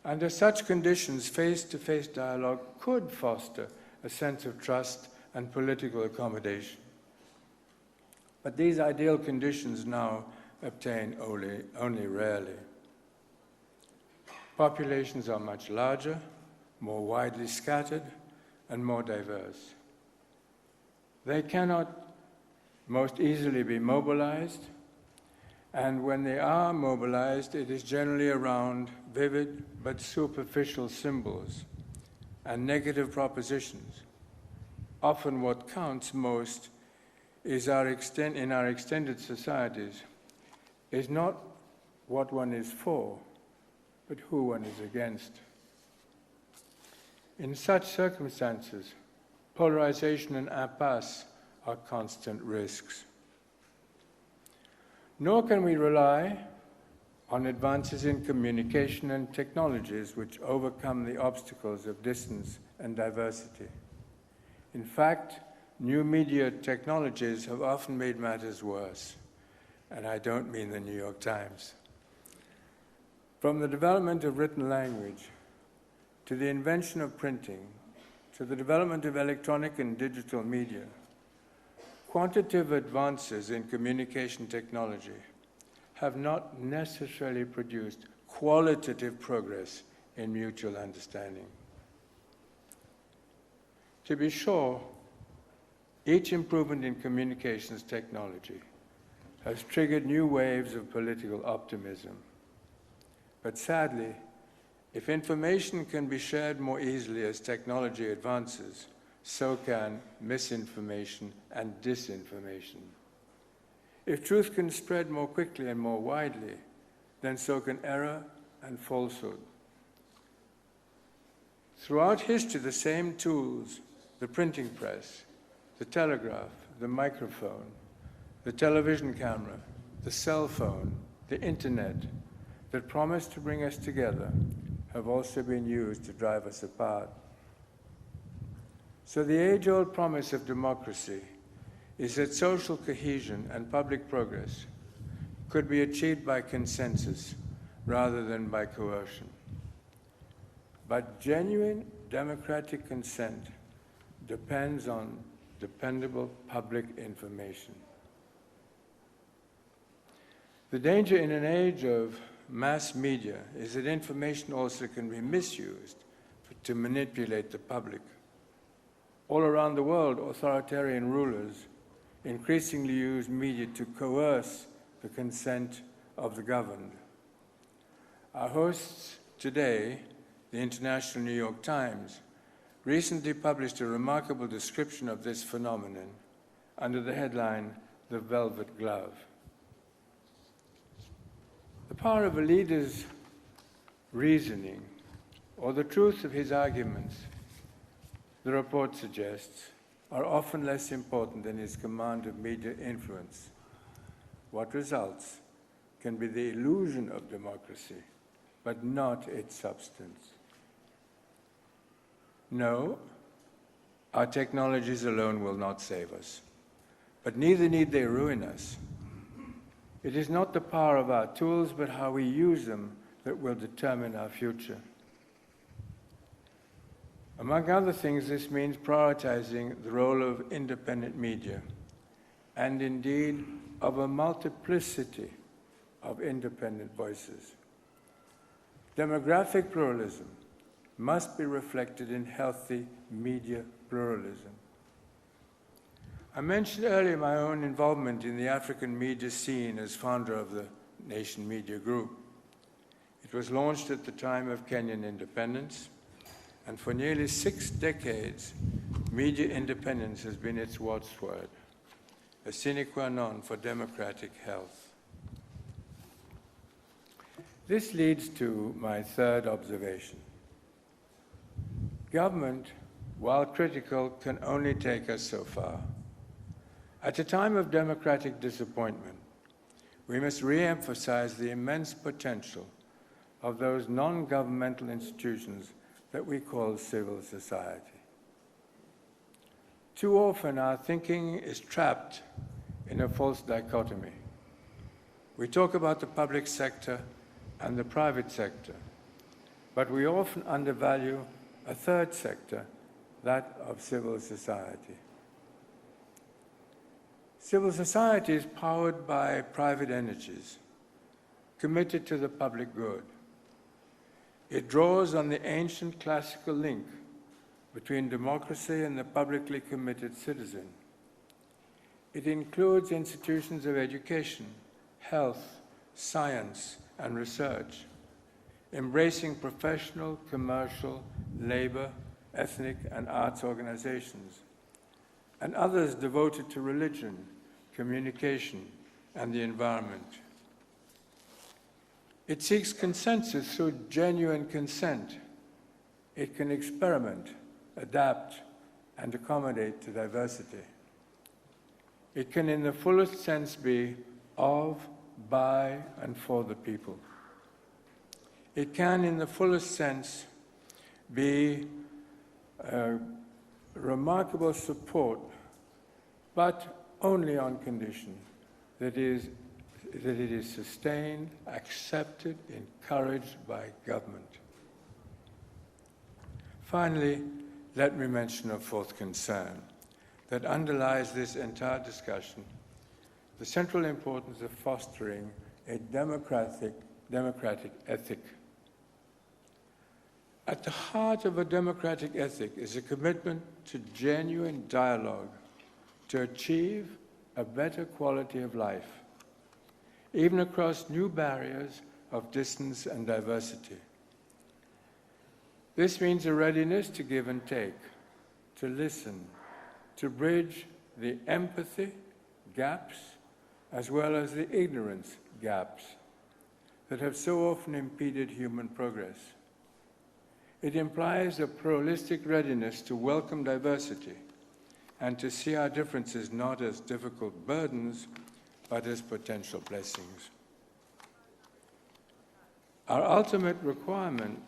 Under such conditions, face-to-face dialogue could foster a sense of trust and political accommodation. But these ideal conditions now obtain only rarely. Populations are much larger, more widely scattered, and more diverse. They cannot most easily be mobilized, and when they are mobilized, it is generally around vivid but superficial symbols and negative propositions. Often what counts most is in our extended societies is not what one is for, but who one is against. In such circumstances, polarization and impasse are constant risks. Nor can we rely on advances in communication and technologies which overcome the obstacles of distance and diversity. In fact, new media technologies have often made matters worse, and I don't mean the New York Times. From the development of written language, to the invention of printing, to the development of electronic and digital media, quantitative advances in communication technology have not necessarily produced qualitative progress in mutual understanding. To be sure, each improvement in communications technology has triggered new waves of political optimism. But sadly, if information can be shared more easily as technology advances, so can misinformation and disinformation. If truth can spread more quickly and more widely, then so can error and falsehood. Throughout history, the same tools, the printing press, the telegraph, the microphone, the television camera, the cell phone, the internet, that promised to bring us together, have also been used to drive us apart. So the age-old promise of democracy is that social cohesion and public progress could be achieved by consensus rather than by coercion. But genuine democratic consent depends on dependable public information. The danger in an age of mass media is that information also can be misused to manipulate the public. All around the world, authoritarian rulers increasingly use media to coerce the consent of the governed. Our hosts today, the International New York Times, recently published a remarkable description of this phenomenon under the headline, "The Velvet Glove." The power of a leader's reasoning or the truth of his arguments, the report suggests, are often less important than his command of media influence. What results can be the illusion of democracy, but not its substance. No, our technologies alone will not save us, but neither need they ruin us. It is not the power of our tools, but how we use them that will determine our future. Among other things, this means prioritizing the role of independent media, and indeed of a multiplicity of independent voices. Demographic pluralism must be reflected in healthy media pluralism. I mentioned earlier my own involvement in the African media scene as founder of the Nation Media Group. It was launched at the time of Kenyan independence, and for nearly 6 decades, media independence has been its watchword, a sine qua non for democratic health. This leads to my third observation. Government, while critical, can only take us so far. At a time of democratic disappointment, we must re-emphasize the immense potential of those non-governmental institutions that we call civil society. Too often our thinking is trapped in a false dichotomy. We talk about the public sector and the private sector, but we often undervalue a third sector, that of civil society. Civil society is powered by private energies, committed to the public good. It draws on the ancient classical link between democracy and the publicly committed citizen. It includes institutions of education, health, science, and research, embracing professional, commercial, labor, ethnic, and arts organizations, and others devoted to religion, communication, and the environment. It seeks consensus through genuine consent. It can experiment, adapt, and accommodate to diversity. It can, in the fullest sense, be of, by, and for the people. It can, in the fullest sense, be remarkable support, but only on condition that it is sustained, accepted, encouraged by government. Finally, let me mention a fourth concern that underlies this entire discussion: the central importance of fostering a democratic ethic. At the heart of a democratic ethic is a commitment to genuine dialogue to achieve a better quality of life, even across new barriers of distance and diversity. This means a readiness to give and take, to listen, to bridge the empathy gaps as well as the ignorance gaps that have so often impeded human progress. It implies a pluralistic readiness to welcome diversity and to see our differences not as difficult burdens, but as potential blessings. Our ultimate requirement,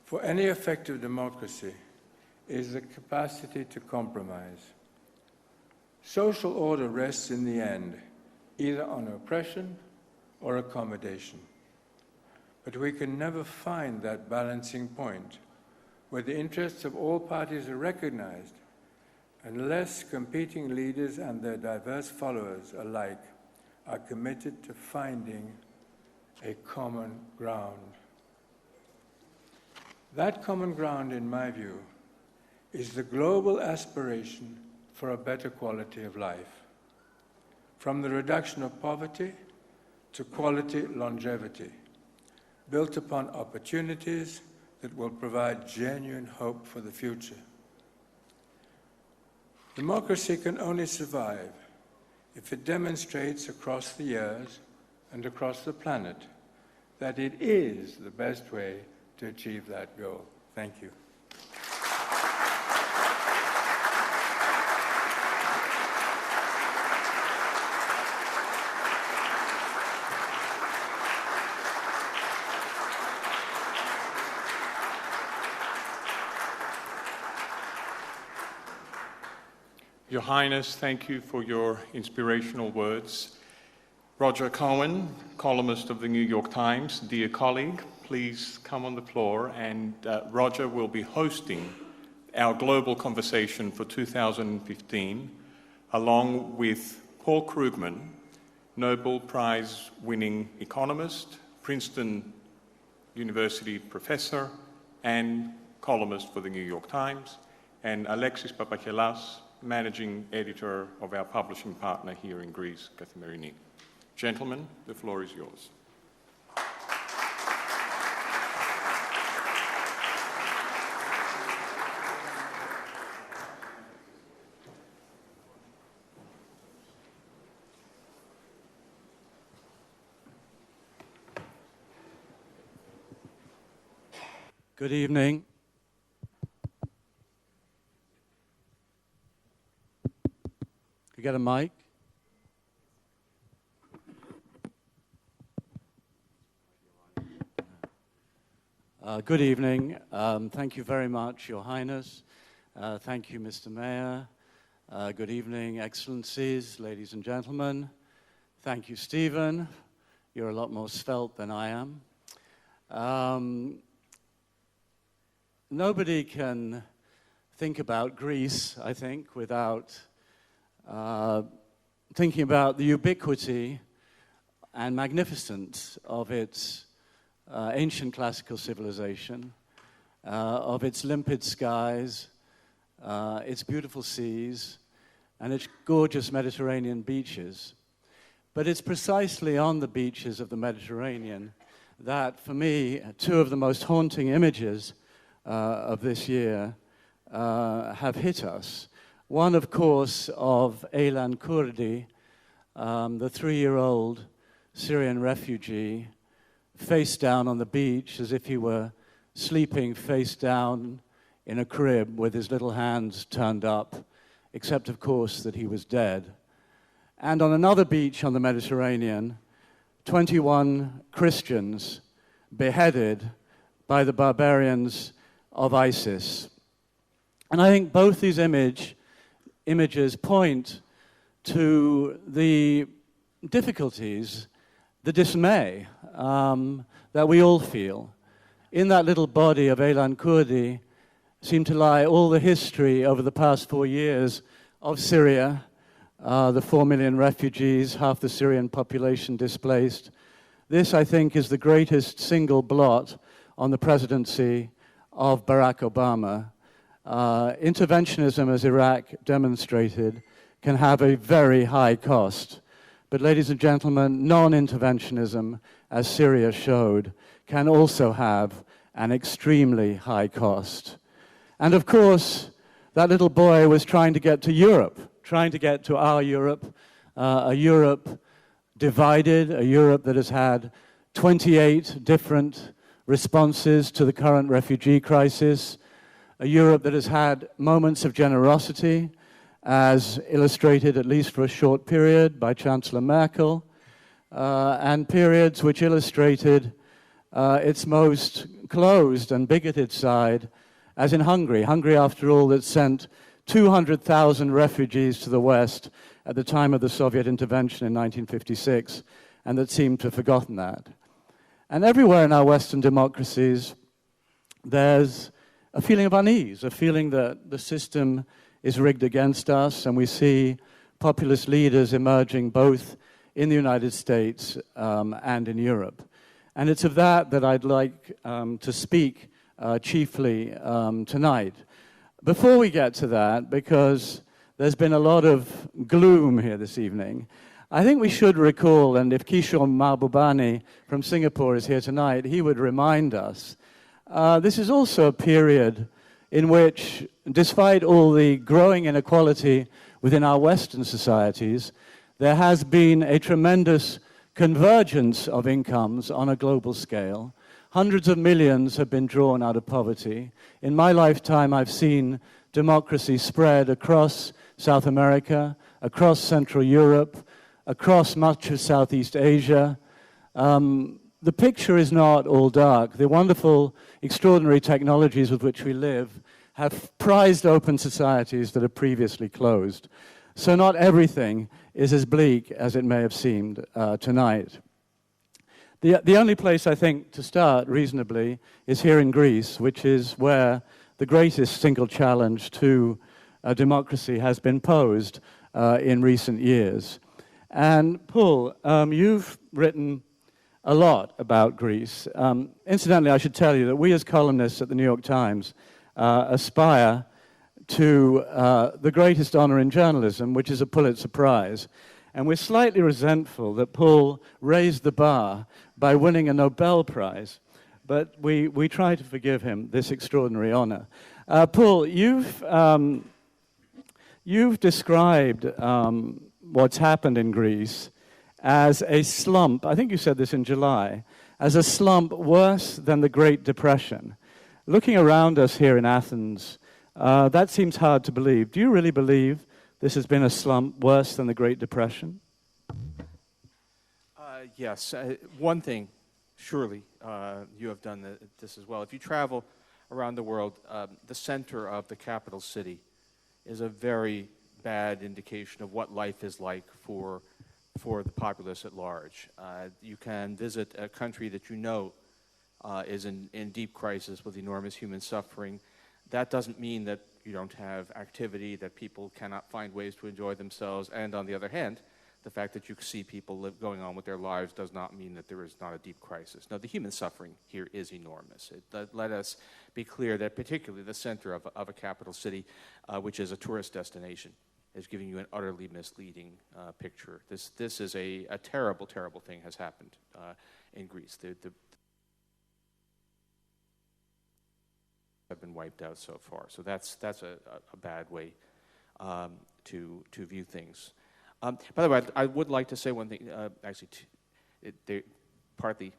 for any effective democracy is the capacity to compromise. Social order rests in the end either on oppression or accommodation. But we can never find that balancing point where the interests of all parties are recognized unless competing leaders and their diverse followers alike are committed to finding a common ground. That common ground, in my view, is the global aspiration for a better quality of life, from the reduction of poverty to quality longevity, built upon opportunities that will provide genuine hope for the future. Democracy can only survive if it demonstrates across the years and across the planet that it is the best way to achieve that goal. Thank you. Your Highness, thank you for your inspirational words. Roger Cohen, columnist of the New York Times, dear colleague, please come on the floor, and Roger will be hosting our global conversation for 2015, along with Paul Krugman, Nobel Prize-winning economist, Princeton University professor, and columnist for the New York Times, and Alexis Papachelas, managing editor of our publishing partner here in Greece, Kathimerini. Gentlemen, the floor is yours. Good evening. we get a mic? Good evening. Thank you very much, Your Highness. Thank you, Mr. Mayor. Good evening, Excellencies, ladies and gentlemen. Thank you, Stephen. You're a lot more svelte than I am. Nobody can think about Greece, I think, without thinking about the ubiquity and magnificence of its ancient classical civilization, of its limpid skies, its beautiful seas, and its gorgeous Mediterranean beaches. But it's precisely on the beaches of the Mediterranean that, for me, two of the most haunting images of this year have hit us. One, of course, of Aylan Kurdi, the 3-year-old Syrian refugee, face down on the beach as if he were sleeping face down in a crib with his little hands turned up, except, of course, that he was dead. And on another beach on the Mediterranean, 21 Christians beheaded by the barbarians of ISIS. And I think both these images point to the difficulties, the dismay that we all feel. In that little body of Aylan Kurdi seemed to lie all the history over the past 4 years of Syria, the 4 million refugees, half the Syrian population displaced. This, I think, is the greatest single blot on the presidency of Barack Obama. Interventionism, as Iraq demonstrated, can have a very high cost. But, ladies and gentlemen, non-interventionism, as Syria showed, can also have an extremely high cost. And, of course, that little boy was trying to get to Europe, trying to get to our Europe, a Europe divided, a Europe that has had 28 different responses to the current refugee crisis, a Europe that has had moments of generosity, as illustrated, at least for a short period, by Chancellor Merkel, and periods which illustrated its most closed and bigoted side, as in Hungary. Hungary, after all, that sent 200,000 refugees to the West at the time of the Soviet intervention in 1956, and that seemed to have forgotten that. And everywhere in our Western democracies, there's a feeling of unease, a feeling that the system is rigged against us, and we see populist leaders emerging both in the United States and in Europe. And it's of that I'd like to speak chiefly tonight. Before we get to that, because there's been a lot of gloom here this evening, I think we should recall, and if Kishore Mahbubani from Singapore is here tonight, he would remind us, this is also a period in which, despite all the growing inequality within our Western societies, there has been a tremendous convergence of incomes on a global scale. Hundreds of millions have been drawn out of poverty. In my lifetime, I've seen democracy spread across South America, across Central Europe, across much of Southeast Asia. The picture is not all dark. The wonderful, extraordinary technologies with which we live have prized open societies that are previously closed. So not everything is as bleak as it may have seemed tonight. The only place, I think, to start reasonably is here in Greece, which is where the greatest single challenge to democracy has been posed in recent years. And Paul, you've written a lot about Greece. Incidentally, I should tell you that we as columnists at the New York Times aspire to the greatest honor in journalism, which is a Pulitzer Prize. And we're slightly resentful that Paul raised the bar by winning a Nobel Prize, but we try to forgive him this extraordinary honor. Paul, you've described what's happened in Greece as a slump, I think you said this in July, as a slump worse than the Great Depression. Looking around us here in Athens, that seems hard to believe. Do you really believe This has been a slump worse than the Great Depression? Yes. One thing, surely you have done this as well. If you travel around the world, the center of the capital city is a very bad indication of what life is like for the populace at large. You can visit a country that you know is in deep crisis with enormous human suffering. That doesn't mean that you don't have activity, that people cannot find ways to enjoy themselves, and on the other hand, the fact that you see people going on with their lives does not mean that there is not a deep crisis. No, the human suffering here is enormous. Let us be clear that particularly the center of a capital city, which is a tourist destination, is giving you an utterly misleading picture. This is a terrible, terrible thing has happened in Greece. Have been wiped out so far. So that's a bad way to view things. By the way, I would like to say one thing. Actually, they're partly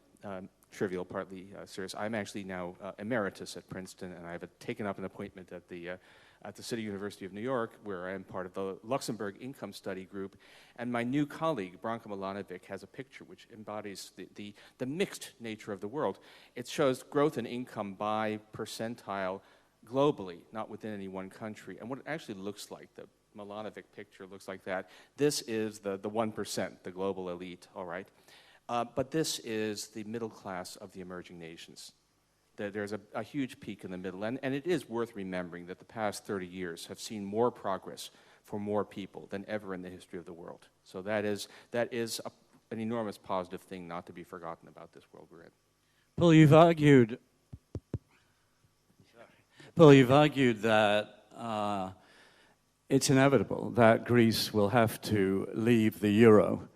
trivial, partly serious. I'm actually now emeritus at Princeton, and I've taken up an appointment at the City University of New York, where I am part of the Luxembourg Income Study Group. And my new colleague, Branko Milanovic, has a picture which embodies the mixed nature of the world. It shows growth in income by percentile globally, not within any one country. And what it actually looks like, the Milanovic picture looks like that. This is the 1%, the global elite, all right? But this is the middle class of the emerging nations. There's a huge peak in the middle, and it is worth remembering that the past 30 years have seen more progress for more people than ever in the history of the world. So that is an enormous positive thing not to be forgotten about this world we're in. Paul, you've argued that it's inevitable that Greece will have to leave the euro.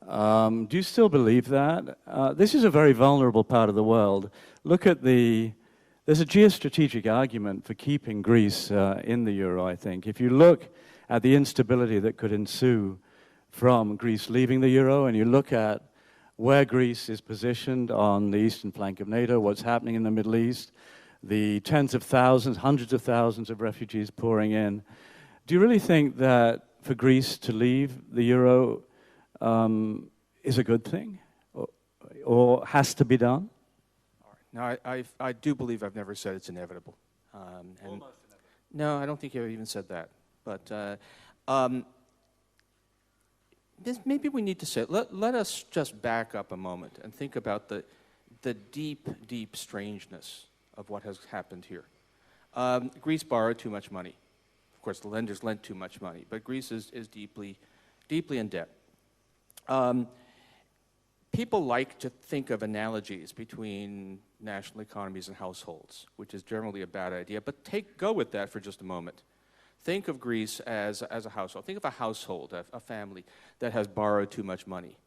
Do you still believe that? This is a very vulnerable part of the world. Look at there's a geostrategic argument for keeping Greece in the euro, I think. If you look at the instability that could ensue from Greece leaving the euro, and you look at where Greece is positioned on the eastern flank of NATO, what's happening in the Middle East, the tens of thousands, hundreds of thousands of refugees pouring in, do you really think that for Greece to leave the euro is a good thing or has to be done? Now, I do believe I've never said it's inevitable. Almost inevitable. No, I don't think I've even said that. But maybe we need to say, let us just back up a moment and think about the deep, deep strangeness of what has happened here. Greece borrowed too much money. Of course, the lenders lent too much money, but Greece is deeply, deeply in debt. People like to think of analogies between national economies and households, which is generally a bad idea, but go with that for just a moment. Think of Greece as a household. Think of a household, a family that has borrowed too much money.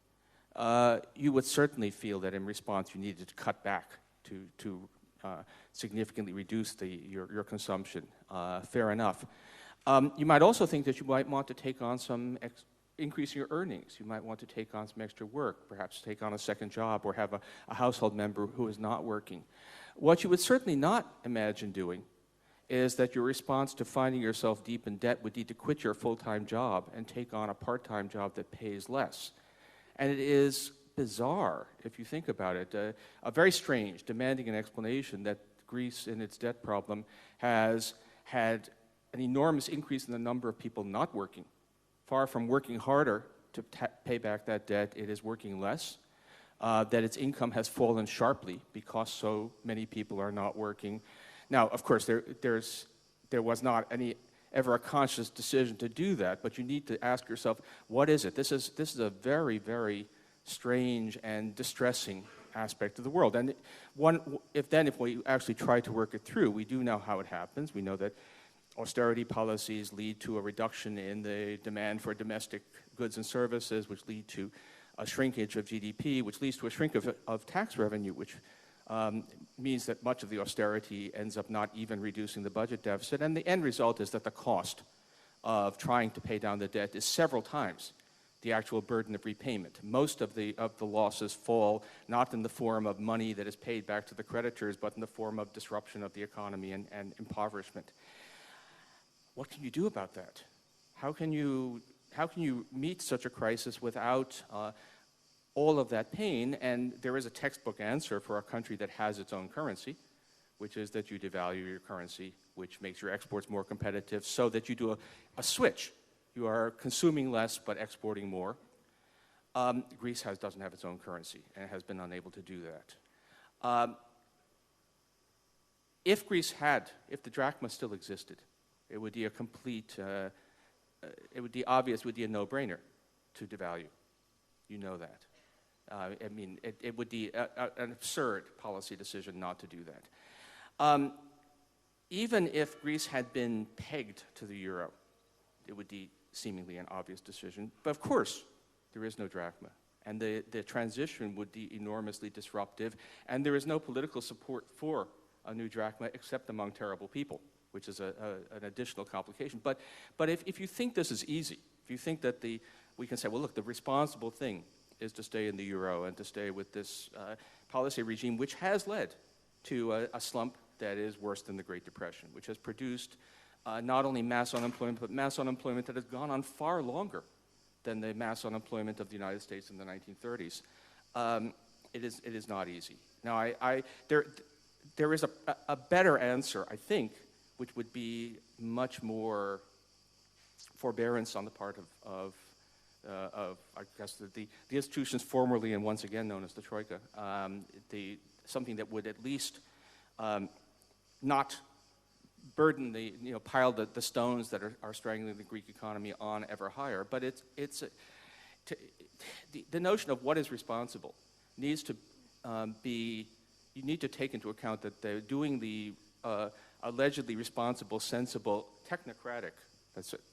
You would certainly feel that in response you needed to cut back to significantly reduce your consumption. Fair enough. You might also think that you might want to take on some increase your earnings. You might want to take on some extra work, perhaps take on a second job or have a household member who is not working. What you would certainly not imagine doing is that your response to finding yourself deep in debt would be to quit your full-time job and take on a part-time job that pays less. And it is bizarre, if you think about it, a very strange, demanding an explanation that Greece in its debt problem has had an enormous increase in the number of people not working. Far from working harder to pay back that debt, it is working less. That its income has fallen sharply because so many people are not working. Now, of course, there was not ever a conscious decision to do that, but you need to ask yourself, what is it? This is a very, very strange and distressing aspect of the world. And if we actually try to work it through, we do know how it happens. We know that austerity policies lead to a reduction in the demand for domestic goods and services, which lead to a shrinkage of GDP, which leads to a shrink of tax revenue, which means that much of the austerity ends up not even reducing the budget deficit. And the end result is that the cost of trying to pay down the debt is several times the actual burden of repayment. Most of the losses fall not in the form of money that is paid back to the creditors, but in the form of disruption of the economy and impoverishment. What can you do about that? How can you meet such a crisis without all of that pain? And there is a textbook answer for a country that has its own currency, which is that you devalue your currency, which makes your exports more competitive, so that you do a switch. You are consuming less but exporting more. Greece doesn't have its own currency and has been unable to do that. If the drachma still existed, it would be a complete, it would be obvious, it would be a no-brainer to devalue. You know that. I mean, it would be an absurd policy decision not to do that. Even if Greece had been pegged to the euro, it would be seemingly an obvious decision. But of course, there is no drachma. And the transition would be enormously disruptive. And there is no political support for a new drachma except among terrible people, which is an additional complication. But if you think this is easy, if you think that we can say, well, look, the responsible thing is to stay in the euro and to stay with this policy regime, which has led to a slump that is worse than the Great Depression, which has produced not only mass unemployment, but mass unemployment that has gone on far longer than the mass unemployment of the United States in the 1930s. It is not easy. Now, there is a better answer, I think, which would be much more forbearance on the part of I guess, the institutions formerly and once again known as the Troika, something that would at least not burden pile the stones that are strangling the Greek economy on ever higher. But the notion of what is responsible needs to you need to take into account that they're doing the allegedly responsible, sensible, technocratic.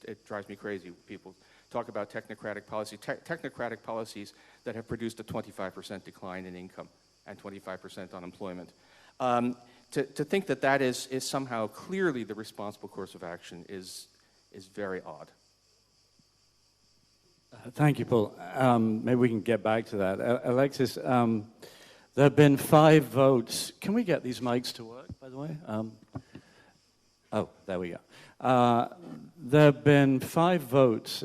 It drives me crazy. People talk about technocratic policy. Technocratic policies that have produced a 25% decline in income and 25% unemployment. To think that is somehow clearly the responsible course of action is very odd. Thank you, Paul. Maybe we can get back to that. Alexis, there have been 5 votes. Can we get these mics to work, by the way? Oh, there we go. There have been 5 votes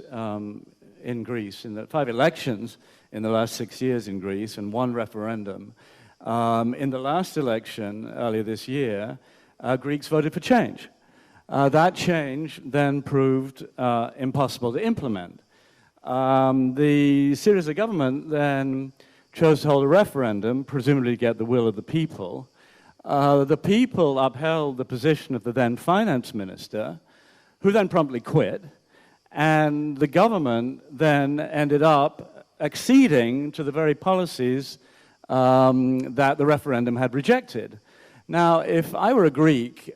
in Greece, 5 elections in the last 6 years in Greece, and 1 referendum. In the last election, earlier this year, Greeks voted for change. That change then proved impossible to implement. The Syriza government then chose to hold a referendum, presumably to get the will of the people. The people upheld the position of the then finance minister, who then promptly quit, and the government then ended up acceding to the very policies that the referendum had rejected. Now, if I were a Greek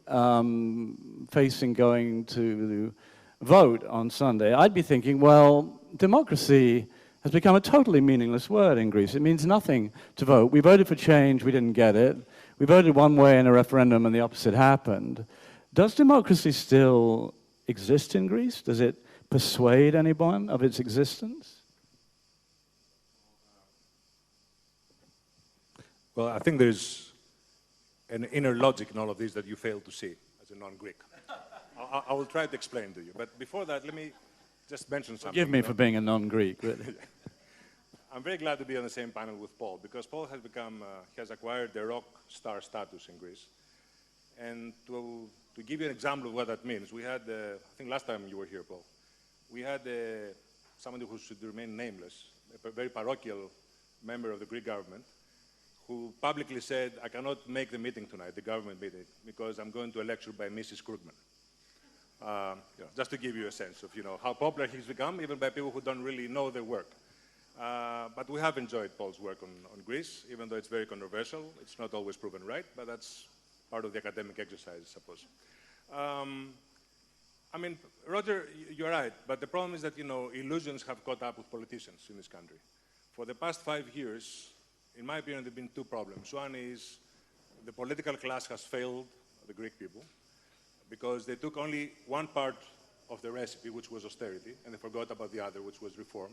facing going to vote on Sunday, I'd be thinking, well, democracy has become a totally meaningless word in Greece. It means nothing to vote. We voted for change, we didn't get it. We voted one way in a referendum and the opposite happened. Does democracy still exist in Greece? Does it persuade anyone of its existence? Well, I think there's an inner logic in all of this that you fail to see as a non-Greek. I will try to explain to you. But before that, let me just mention something. Forgive me for being a non-Greek, really. I'm very glad to be on the same panel with Paul, because Paul has acquired the rock star status in Greece. And to give you an example of what that means, we had, I think last time you were here, Paul, we had somebody who should remain nameless, a very parochial member of the Greek government, who publicly said, I cannot make the meeting tonight, the government meeting, because I'm going to a lecture by Mrs. Krugman. Just to give you a sense of how popular he's become, even by people who don't really know their work. But we have enjoyed Paul's work on Greece, even though it's very controversial. It's not always proven right, but that's part of the academic exercise, I suppose. I mean, Roger, you're right, but the problem is that, illusions have caught up with politicians in this country. For the past 5 years, in my opinion, there have been 2 problems. One is the political class has failed the Greek people because they took only one part of the recipe, which was austerity, and they forgot about the other, which was reform,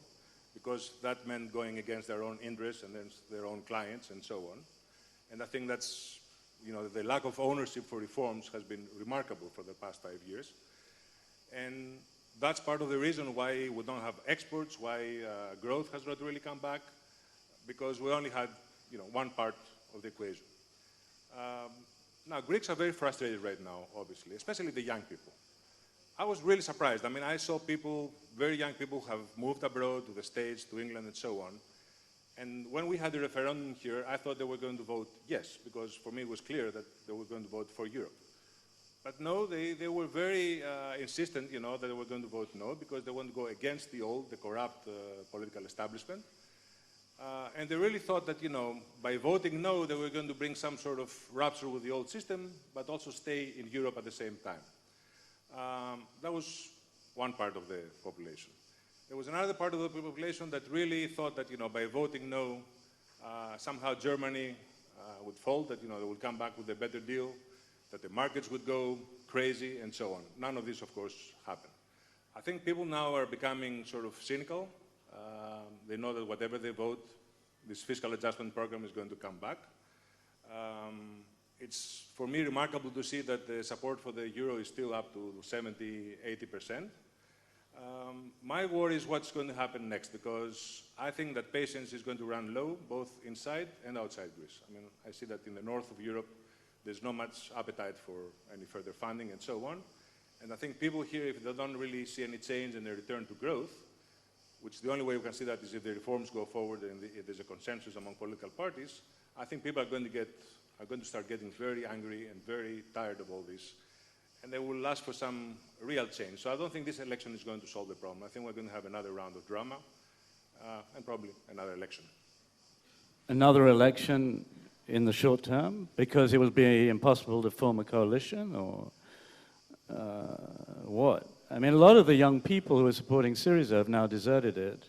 because that meant going against their own interests and then their own clients and so on. And I think that's, the lack of ownership for reforms has been remarkable for the past 5 years. And That's part of the reason why we don't have exports, why growth has not really come back, because we only had one part of the equation. Now, Greeks are very frustrated right now, obviously, especially the young people. I was really surprised. I mean, I saw people, very young people, who have moved abroad to the States, to England, and so on. And when we had the referendum here, I thought they were going to vote yes, because for me it was clear that they were going to vote for Europe. But no, they were very insistent, that they were going to vote no, because they want to go against the corrupt political establishment. And they really thought that, by voting no, they were going to bring some sort of rupture with the old system, but also stay in Europe at the same time. That was one part of the population. There was another part of the population that really thought that, by voting no, somehow Germany would fold, that, they would come back with a better deal, that the markets would go crazy, and so on. None of this, of course, happened. I think people now are becoming sort of cynical. They know that whatever they vote, this fiscal adjustment program is going to come back. It's, for me, remarkable to see that the support for the euro is still up to 70, 80%. My worry is what's going to happen next, because I think that patience is going to run low, both inside and outside Greece. I mean, I see that in the north of Europe, there's not much appetite for any further funding and so on. And I think people here, if they don't really see any change in their return to growth, which the only way we can see that is if the reforms go forward and if there's a consensus among political parties, I think people are going to start getting very angry and very tired of all this. And they will ask for some real change. So I don't think this election is going to solve the problem. I think we're going to have another round of drama and probably another election. Another election in the short term, because it will be impossible to form a coalition, or what? I mean, a lot of the young people who are supporting Syriza have now deserted it,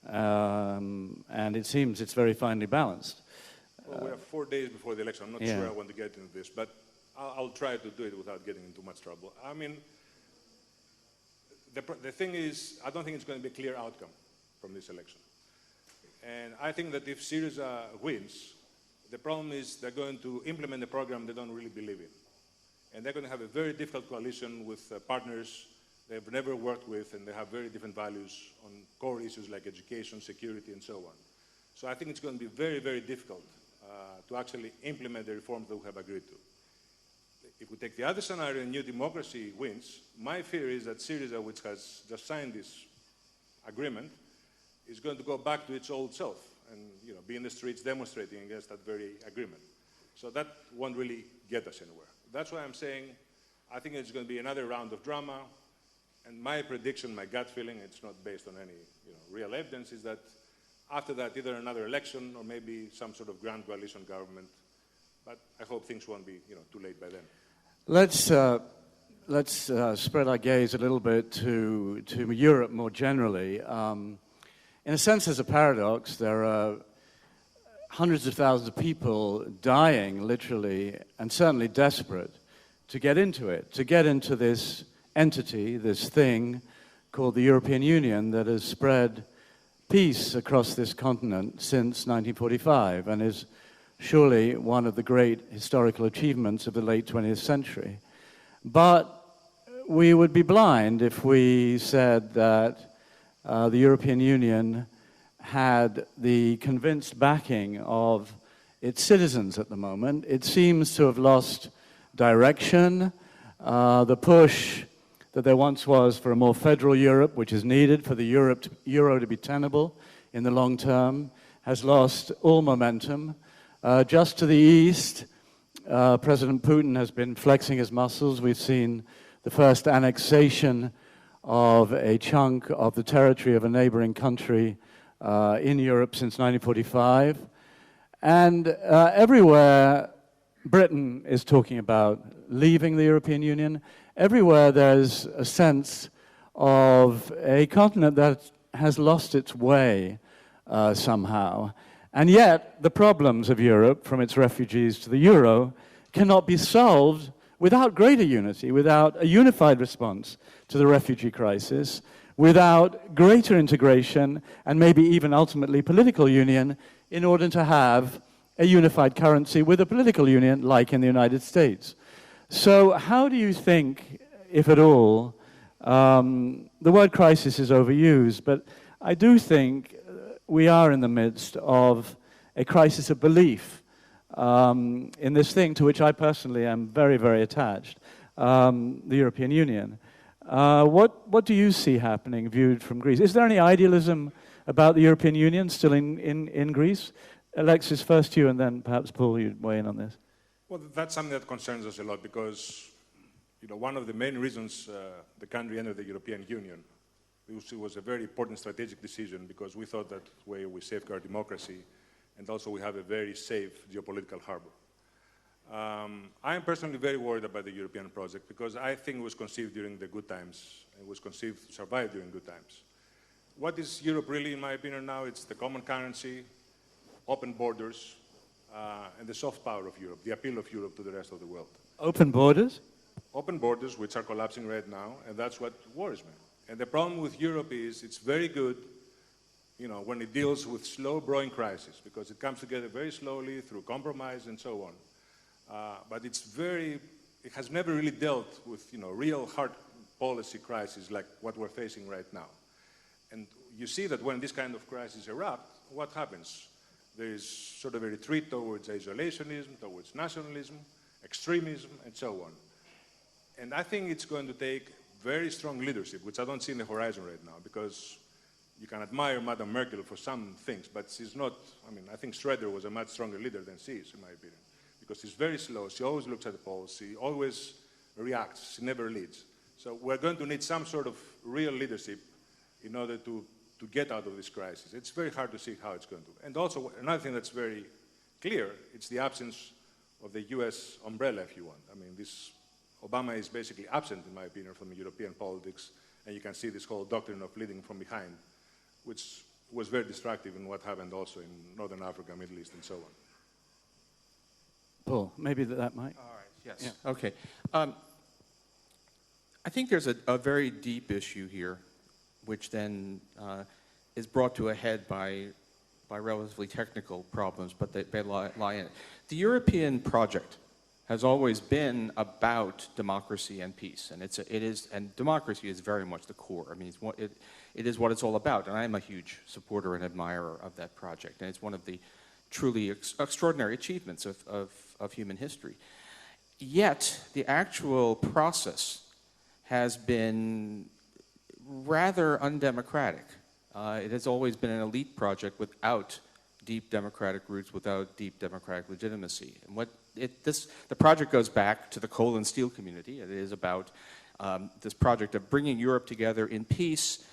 and it seems it's very finely balanced. Well, we have 4 days before the election. I'm not sure I want to get into this, but I'll try to do it without getting into much trouble. I mean, the thing is, I don't think it's going to be a clear outcome from this election. And I think that if Syriza wins, the problem is they're going to implement a program they don't really believe in. And they're going to have a very difficult coalition with partners they've never worked with, and they have very different values on core issues like education, security, and so on. So I think it's going to be very, very difficult to actually implement the reforms that we have agreed to. If we take the other scenario and New Democracy wins, my fear is that Syriza, which has just signed this agreement, is going to go back to its old self and be in the streets demonstrating against that very agreement. So that won't really get us anywhere. That's why I'm saying I think it's going to be another round of drama. And my prediction, my gut feeling, it's not based on any real evidence, is that after that, either another election or maybe some sort of grand coalition government. But I hope things won't be too late by then. Let's spread our gaze a little bit to Europe more generally. In a sense, there's a paradox. There are hundreds of thousands of people dying, literally, and certainly desperate to get into it, to get into this entity, this thing called the European Union that has spread peace across this continent since 1945 and is surely one of the great historical achievements of the late 20th century. But we would be blind if we said that the European Union had the convinced backing of its citizens at the moment. It seems to have lost direction. The push that there once was for a more federal Europe, which is needed for the euro to be tenable in the long term, has lost all momentum. Just to the east, President Putin has been flexing his muscles. We've seen the first annexation of a chunk of the territory of a neighboring country in Europe since 1945. And everywhere, Britain is talking about leaving the European Union. Everywhere there's a sense of a continent that has lost its way somehow. And yet, the problems of Europe, from its refugees to the euro, cannot be solved without greater unity, without a unified response to the refugee crisis, without greater integration, and maybe even ultimately political union, in order to have a unified currency with a political union like in the United States. So how do you think, if at all, The word crisis is overused, but I do think we are in the midst of a crisis of belief in this thing to which I personally am very, very attached, the European Union. What do you see happening viewed from Greece? Is there any idealism about the European Union still in Greece? Alexis, first you, and then perhaps Paul, you'd weigh in on this. Well, that's something that concerns us a lot because, you know, one of the main reasons the country entered the European Union, it was a very important strategic decision because we thought that way we safeguard democracy and also we have a very safe geopolitical harbor. I am personally very worried about the European project because I think it was conceived during the good times. It was conceived to survive during good times. What is Europe really, in my opinion, now? It's the common currency, open borders, and the soft power of Europe, the appeal of Europe to the rest of the world. Open borders? Open borders, which are collapsing right now, and that's what worries me. And the problem with Europe is it's very good, you know, when it deals with slow-growing crises, because it comes together very slowly through compromise and so on. But it has never really dealt with, you know, real hard policy crises like what we're facing right now. And you see that when this kind of crisis erupt, what happens? There is sort of a retreat towards isolationism, towards nationalism, extremism, and so on. And I think it's going to take very strong leadership, which I don't see in the horizon right now, because you can admire Madame Merkel for some things, but she's not, I mean, I think Schroeder was a much stronger leader than she is, in my opinion, because she's very slow, she always looks at the polls, she always reacts, she never leads. So we're going to need some sort of real leadership in order to get out of this crisis. It's very hard to see how it's going to. And also, another thing that's very clear, it's the absence of the US umbrella, if you want. I mean, Obama is basically absent, in my opinion, from European politics, and you can see this whole doctrine of leading from behind, which was very destructive in what happened also in Northern Africa, Middle East, and so on. Paul, maybe that might. All right, yes. Yeah. Okay. I think there's a very deep issue here, which then is brought to a head by relatively technical problems, but they lie in it. The European project has always been about democracy and peace, and democracy is very much the core. I mean, it is what it's all about, and I am a huge supporter and admirer of that project, and it's one of the truly extraordinary achievements of human history. Yet, the actual process has been rather undemocratic. It has always been an elite project without deep democratic roots, without deep democratic legitimacy. And the project goes back to the coal and steel community. It is about this project of bringing Europe together in peace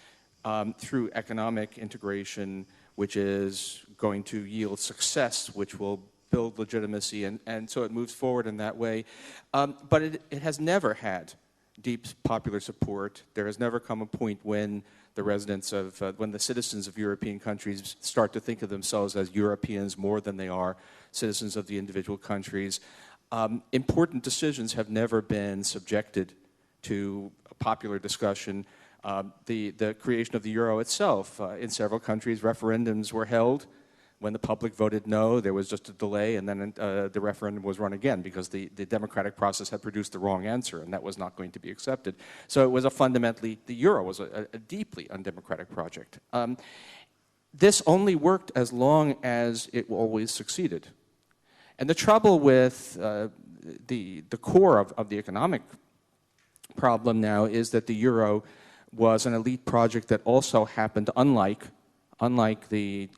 through economic integration, which is going to yield success, which will build legitimacy, and so it moves forward in that way. But it has never had deep popular support. There has never come a point when when the citizens of European countries start to think of themselves as Europeans more than they are citizens of the individual countries. Important decisions have never been subjected to popular discussion. The creation of the euro itself, in several countries, referendums were held. When the public voted no, there was just a delay, and then the referendum was run again because the democratic process had produced the wrong answer, and that was not going to be accepted. So it was the euro was a deeply undemocratic project. This only worked as long as it always succeeded. And the trouble with the core of the economic problem now is that the euro was an elite project that also happened, unlike the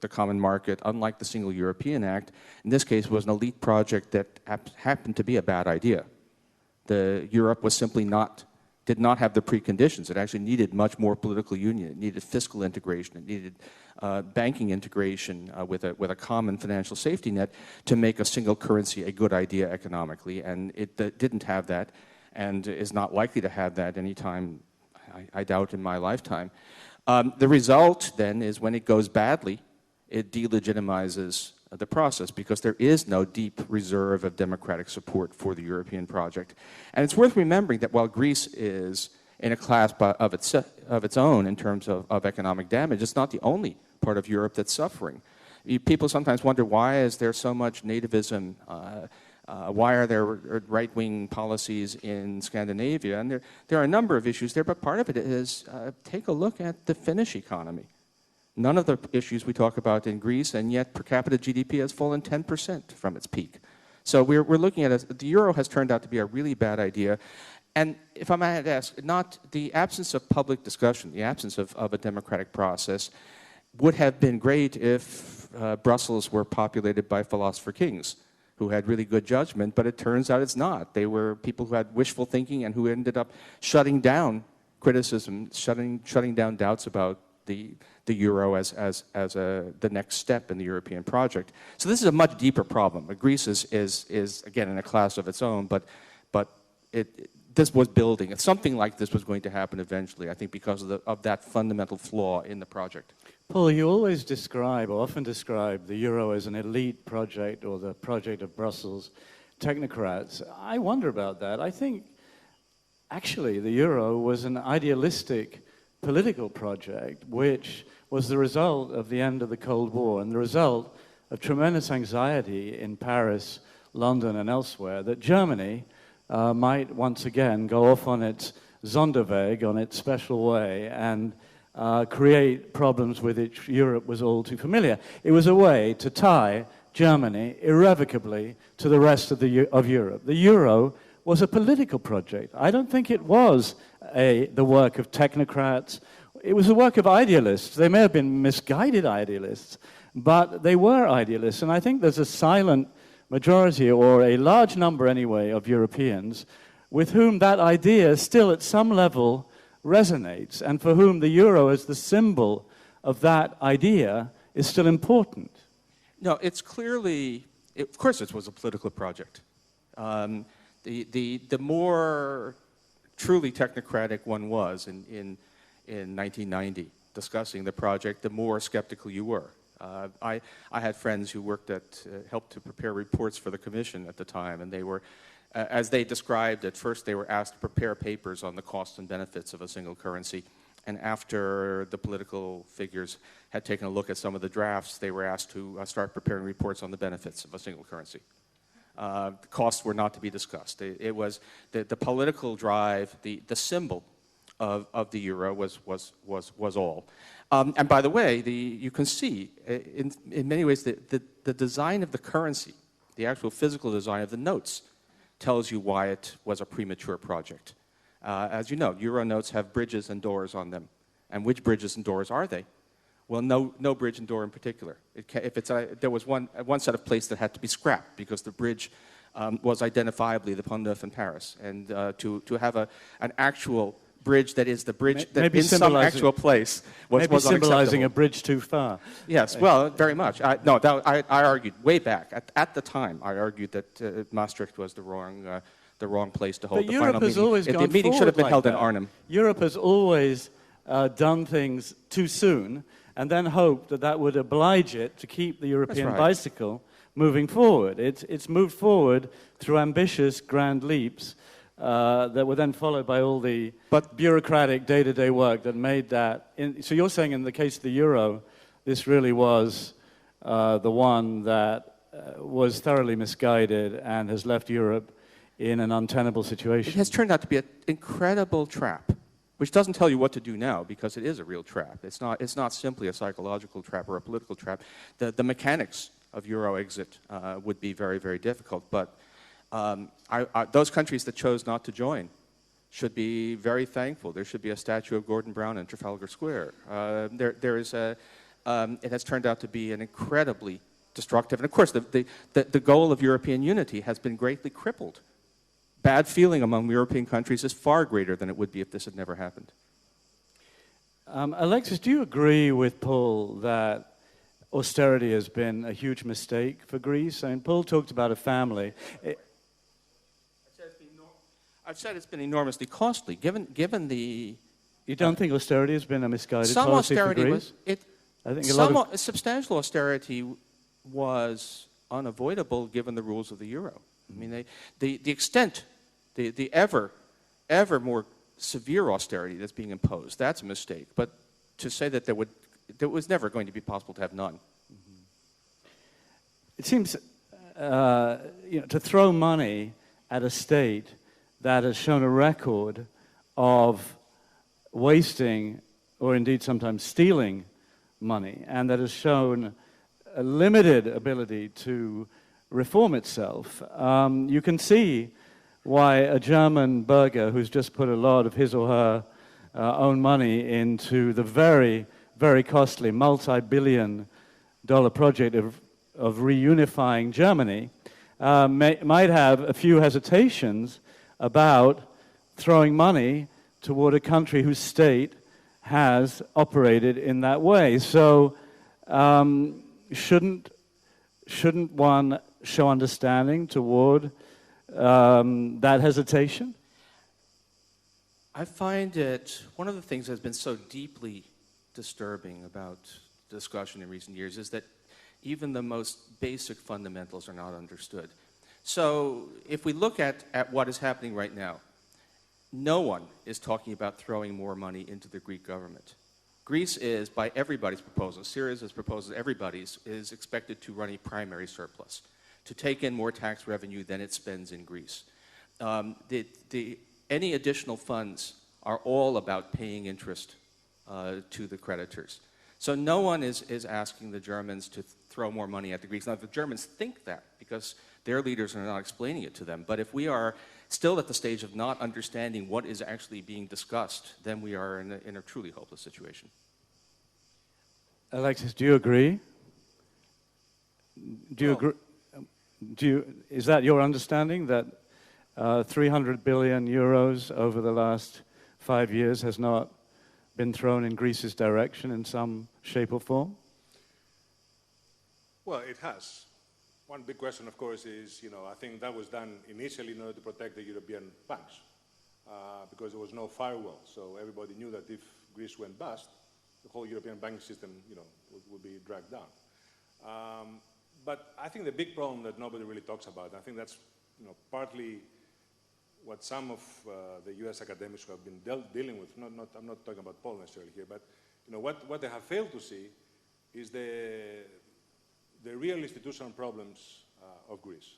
common market, unlike the Single European Act, in this case was an elite project that happened to be a bad idea. Europe was simply did not have the preconditions. It actually needed much more political union. It needed fiscal integration. It needed banking integration with a common financial safety net to make a single currency a good idea economically. And it didn't have that, and is not likely to have that anytime, I doubt, in my lifetime. The result, then, is when it goes badly, it delegitimizes the process because there is no deep reserve of democratic support for the European project. And it's worth remembering that while Greece is in a class of its own in terms of economic damage, it's not the only part of Europe that's suffering. People sometimes wonder, why is there so much nativism Why are there right-wing policies in Scandinavia? And there are a number of issues there, but part of it is take a look at the Finnish economy. None of the issues we talk about in Greece, and yet per capita GDP has fallen 10% from its peak. So we're looking at it. The euro has turned out to be a really bad idea. And if I might ask, not the absence of public discussion, the absence of a democratic process would have been great if Brussels were populated by philosopher kings who had really good judgment, but it turns out it's not. They were people who had wishful thinking and who ended up shutting down criticism, shutting down doubts about the euro as the next step in the European project. So this is a much deeper problem. Greece is again in a class of its own, but this was building. Something like this was going to happen eventually, I think, because of that fundamental flaw in the project. Paul, you always describe, or often describe, the euro as an elite project or the project of Brussels technocrats. I wonder about that. I think, actually, the euro was an idealistic political project which was the result of the end of the Cold War and the result of tremendous anxiety in Paris, London, and elsewhere that Germany might once again go off on its Sonderweg, on its special way, and create problems with which Europe was all too familiar. It was a way to tie Germany irrevocably to the rest of Europe. The euro was a political project. I don't think it was the work of technocrats. It was the work of idealists. They may have been misguided idealists, but they were idealists. And I think there's a silent majority, or a large number anyway, of Europeans with whom that idea still at some level resonates, and for whom the euro as the symbol of that idea is still important. No, it's clearly, of course it was a political project. The more truly technocratic one was in 1990 discussing the project, the more skeptical you were. I had friends who worked helped to prepare reports for the Commission at the time, and they were, as they described, at first they were asked to prepare papers on the costs and benefits of a single currency, and after the political figures had taken a look at some of the drafts, they were asked to start preparing reports on the benefits of a single currency. The costs were not to be discussed. It was the political drive, the symbol of the euro was all. And by the way, you can see in many ways the design of the currency, the actual physical design of the notes, tells you why it was a premature project. As you know, euro notes have bridges and doors on them. And which bridges and doors are they? Well, no bridge and door in particular. There was one set of plates that had to be scrapped because the bridge was identifiably the Pont Neuf in Paris. And to have an actual bridge that is the bridge that in some actual place was maybe unacceptable. Symbolizing a bridge too far. Yes, well, very much. I argued way back at the time. I argued that Maastricht was the wrong place to hold but the Europe final has meeting. always gone The meeting should have been like held in that. Arnhem. Europe has always done things too soon and then hoped that would oblige it to keep the European bicycle moving forward. It's moved forward through ambitious grand leaps that were then followed by all the bureaucratic day-to-day work that made that. So you're saying in the case of the euro, this really was the one that was thoroughly misguided and has left Europe in an untenable situation. It has turned out to be an incredible trap, which doesn't tell you what to do now because it is a real trap. It's not simply a psychological trap or a political trap. The mechanics of euro exit would be very, very difficult, but those countries that chose not to join should be very thankful. There should be a statue of Gordon Brown in Trafalgar Square. It has turned out to be an incredibly destructive, and of course the goal of European unity has been greatly crippled. Bad feeling among European countries is far greater than it would be if this had never happened. Alexis, do you agree with Paul that austerity has been a huge mistake for Greece? I mean, Paul talked about a family. I've said it's been enormously costly, given the... You don't think austerity has been a misguided some policy austerity for Greece? I think substantial austerity was unavoidable given the rules of the euro. I mean, the extent, the ever more severe austerity that's being imposed, that's a mistake. But to say that there was never going to be possible to have none. It seems to throw money at a state that has shown a record of wasting, or indeed sometimes stealing, money, and that has shown a limited ability to reform itself. You can see why a German burgher who's just put a lot of his or her own money into the very, very costly multi-billion-dollar project of reunifying Germany might have a few hesitations about throwing money toward a country whose state has operated in that way. So shouldn't one show understanding toward that hesitation? I find it, one of the things that's been so deeply disturbing about discussion in recent years is that even the most basic fundamentals are not understood. So if we look at what is happening right now, no one is talking about throwing more money into the Greek government. Greece is, by everybody's proposal, Syriza's proposal, everybody's, is expected to run a primary surplus, to take in more tax revenue than it spends in Greece. Any additional funds are all about paying interest to the creditors. So no one is asking the Germans to throw more money at the Greeks. Now, the Germans think that because their leaders are not explaining it to them. But if we are still at the stage of not understanding what is actually being discussed, then we are in a truly hopeless situation. Alexis, do you agree? Is that your understanding, that 300 billion euros over the last 5 years has not been thrown in Greece's direction in some shape or form? Well, it has. One big question, of course, is, I think that was done initially in order to protect the European banks, because there was no firewall. So everybody knew that if Greece went bust, the whole European banking system, would be dragged down. But I think the big problem that nobody really talks about, and I think that's, partly what some of the U.S. academics who have been dealing with, I'm not talking about Paul necessarily here, but what they have failed to see is the real institutional problems of Greece.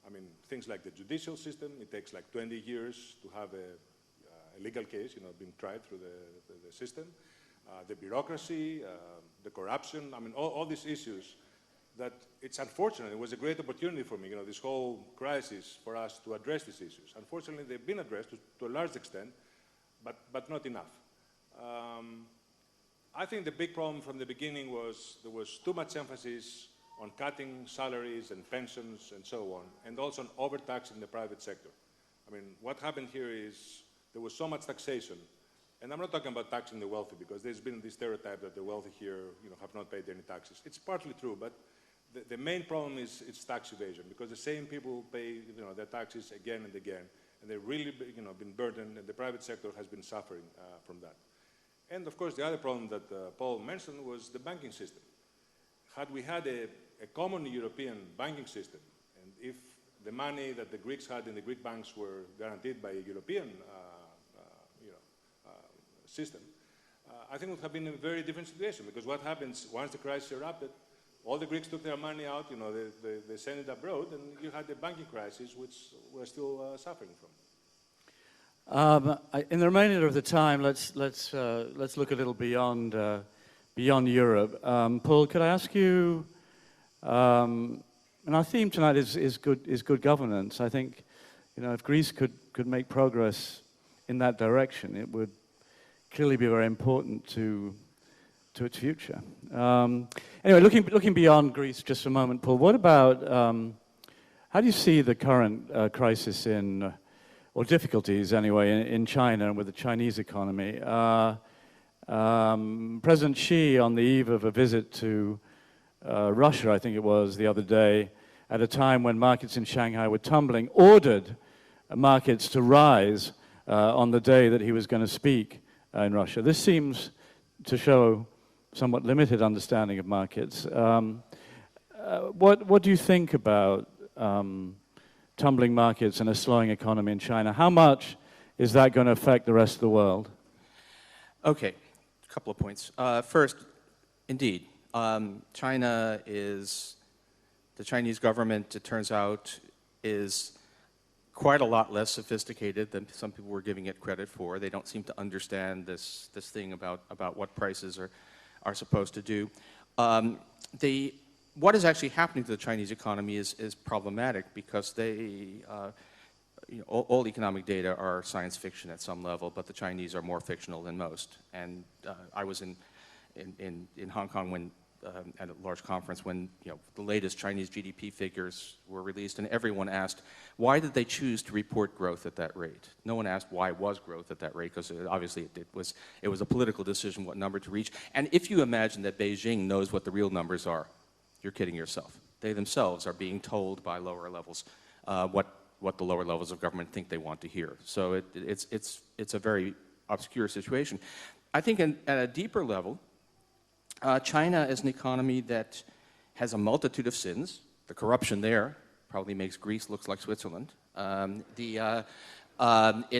I mean, things like the judicial system, it takes like 20 years to have a legal case, being tried through the system. The bureaucracy, the corruption, I mean, all these issues that it's unfortunate. It was a great opportunity for me, this whole crisis, for us to address these issues. Unfortunately, they've been addressed to a large extent, but not enough. I think the big problem from the beginning was there was too much emphasis on cutting salaries and pensions and so on, and also on overtaxing the private sector. I mean, what happened here is there was so much taxation, and I'm not talking about taxing the wealthy, because there's been this stereotype that the wealthy here, have not paid any taxes. It's partly true, but the main problem is it's tax evasion, because the same people pay, their taxes again and again, and they've really, been burdened, and the private sector has been suffering from that. And of course, the other problem that Paul mentioned was the banking system. Had we had a common European banking system, and if the money that the Greeks had in the Greek banks were guaranteed by a European system, I think it would have been a very different situation, because what happens once the crisis erupted, all the Greeks took their money out, they sent it abroad, and you had the banking crisis, which we're still suffering from. In the remainder of the time, let's look a little beyond Europe. Paul, could I ask you? And our theme tonight is good governance. I think, if Greece could make progress in that direction, it would clearly be very important to its future. Anyway, looking beyond Greece just a moment, Paul, what about, how do you see the current crisis or difficulties anyway, in China and with the Chinese economy? President Xi, on the eve of a visit to Russia, I think it was, the other day, at a time when markets in Shanghai were tumbling, ordered markets to rise on the day that he was going to speak in Russia. This seems to show somewhat limited understanding of markets. What do you think about tumbling markets and a slowing economy in China? How much is that going to affect the rest of the world? Okay, a couple of points. First, indeed, China is The Chinese government, it turns out, is quite a lot less sophisticated than some people were giving it credit for. They don't seem to understand this thing about what prices are supposed to do. What is actually happening to the Chinese economy is problematic because all economic data are science fiction at some level, but the Chinese are more fictional than most. And I was in Hong Kong at a large conference when the latest Chinese GDP figures were released, and everyone asked, why did they choose to report growth at that rate? No one asked why was growth at that rate, because obviously it was a political decision what number to reach. And if you imagine that Beijing knows what the real numbers are, you're kidding yourself. They themselves are being told by lower levels what the lower levels of government think they want to hear. So it's a very obscure situation. I think at a deeper level, China is an economy that has a multitude of sins. The corruption there probably makes Greece look like Switzerland. It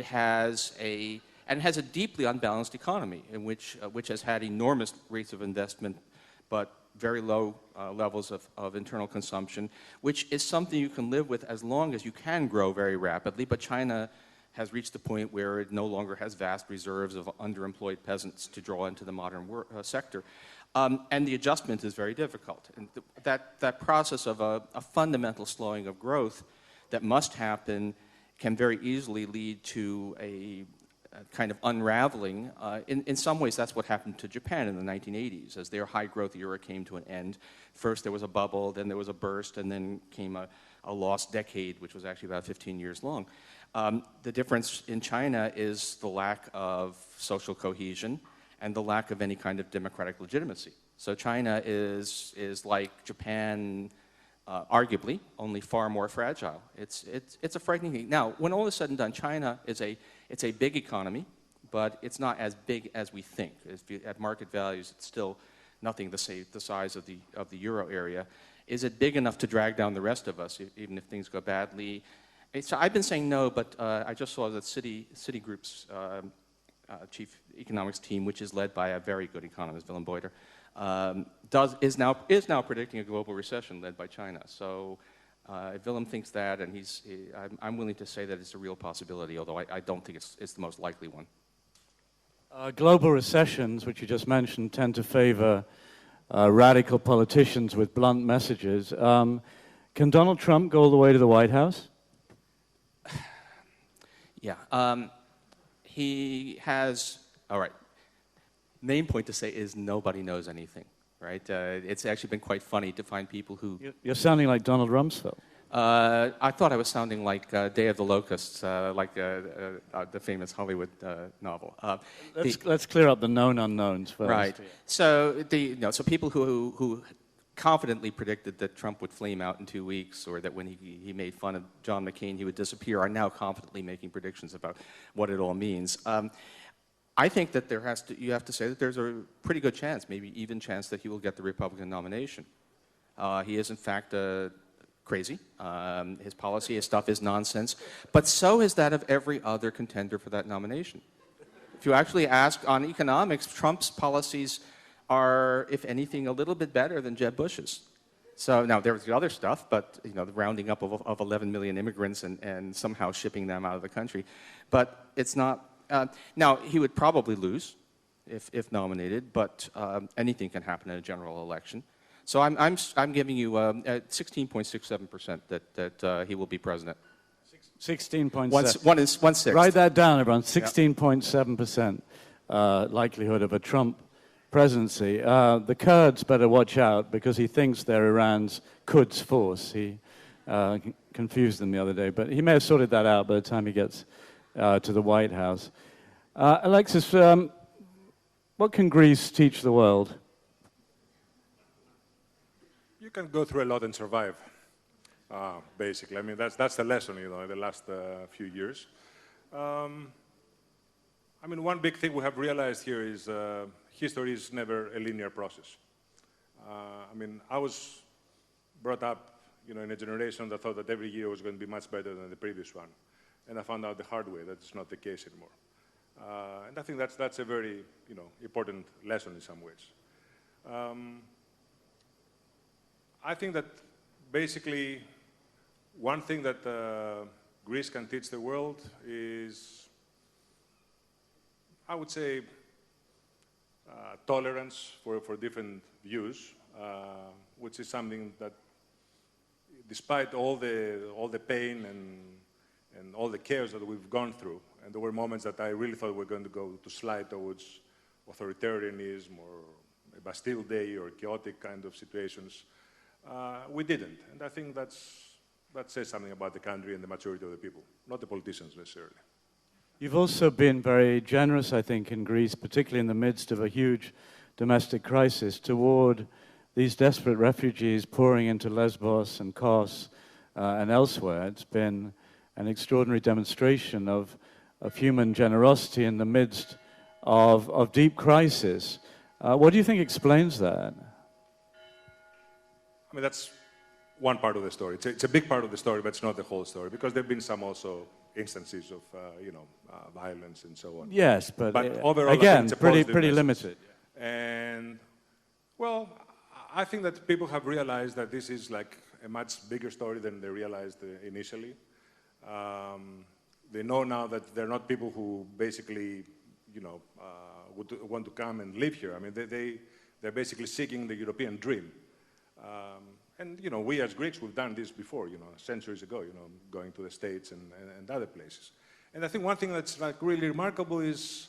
has a deeply unbalanced economy in which has had enormous rates of investment, but very low levels of internal consumption, which is something you can live with as long as you can grow very rapidly. But China has reached the point where it no longer has vast reserves of underemployed peasants to draw into the modern sector. And the adjustment is very difficult. And that process of a fundamental slowing of growth that must happen can very easily lead to a kind of unraveling. In some ways, that's what happened to Japan in the 1980s. As their high-growth era came to an end, first there was a bubble, then there was a burst, and then came a lost decade, which was actually about 15 years long. The difference in China is the lack of social cohesion and the lack of any kind of democratic legitimacy. So China is like Japan, arguably, only far more fragile. It's a frightening thing. Now, when all is said and done, China it's a big economy, but it's not as big as we think. At market values, it's still nothing the size of the euro area. Is it big enough to drag down the rest of us, even if things go badly? So I've been saying no, but I just saw that Citigroup's chief economics team, which is led by a very good economist, Willem Boyder, is now predicting a global recession led by China. So if Willem thinks that, and I'm willing to say that it's a real possibility, although I don't think it's the most likely one. Global recessions, which you just mentioned, tend to favor radical politicians with blunt messages. Can Donald Trump go all the way to the White House? Yeah. He has, all right, main point to say is nobody knows anything, right? It's actually been quite funny to find people who... You're sounding like Donald Rumsfeld. I thought I was sounding like Day of the Locusts, like the famous Hollywood novel. Let's clear up the known unknowns first. Right. So, so people who confidently predicted that Trump would flame out in 2 weeks, or that when he made fun of John McCain he would disappear, are now confidently making predictions about what it all means. I think that you have to say that there's a pretty good chance, maybe even chance, that he will get the Republican nomination. He is in fact crazy. His policy, his stuff is nonsense, but so is that of every other contender for that nomination. If you actually ask on economics, Trump's policies are, if anything, a little bit better than Jeb Bush's. So now there's the other stuff, but the rounding up of 11 million immigrants and somehow shipping them out of the country. But it's not. Now he would probably lose if nominated, but anything can happen in a general election. So I'm giving you 16.67% that he will be president. 16.7. 1/6. Write that down, everyone. 16.7% likelihood of a Trump presidency. The Kurds better watch out because he thinks they're Iran's Quds force. He confused them the other day, but he may have sorted that out by the time he gets to the White House. Alexis, what can Greece teach the world? You can go through a lot and survive, basically. I mean, that's the lesson, in the last few years. I mean, one big thing we have realized here is history is never a linear process. I mean, I was brought up, in a generation that thought that every year was going to be much better than the previous one. And I found out the hard way that it's not the case anymore. And I think that's a very, important lesson in some ways. I think that basically, one thing that Greece can teach the world is, I would say, tolerance for different views, which is something that, despite all the pain and all the chaos that we've gone through, and there were moments that I really thought we were going to go to slide towards authoritarianism or a Bastille Day or chaotic kind of situations, we didn't. And I think that says something about the country and the maturity of the people, not the politicians necessarily. You've also been very generous, I think, in Greece, particularly in the midst of a huge domestic crisis, toward these desperate refugees pouring into Lesbos and Kos and elsewhere. It's been an extraordinary demonstration of human generosity in the midst of deep crisis. What do you think explains that? I mean, that's one part of the story. It's a big part of the story, but it's not the whole story, because there have been some also instances of, violence and so on. Yes, but overall, again, it's a pretty limited. And, well, I think that people have realized that this is like a much bigger story than they realized initially. They know now that they're not people who basically, would want to come and live here. I mean, they're basically seeking the European dream. And, we as Greeks, we've done this before, centuries ago, going to the States and other places. And I think one thing that's like really remarkable is,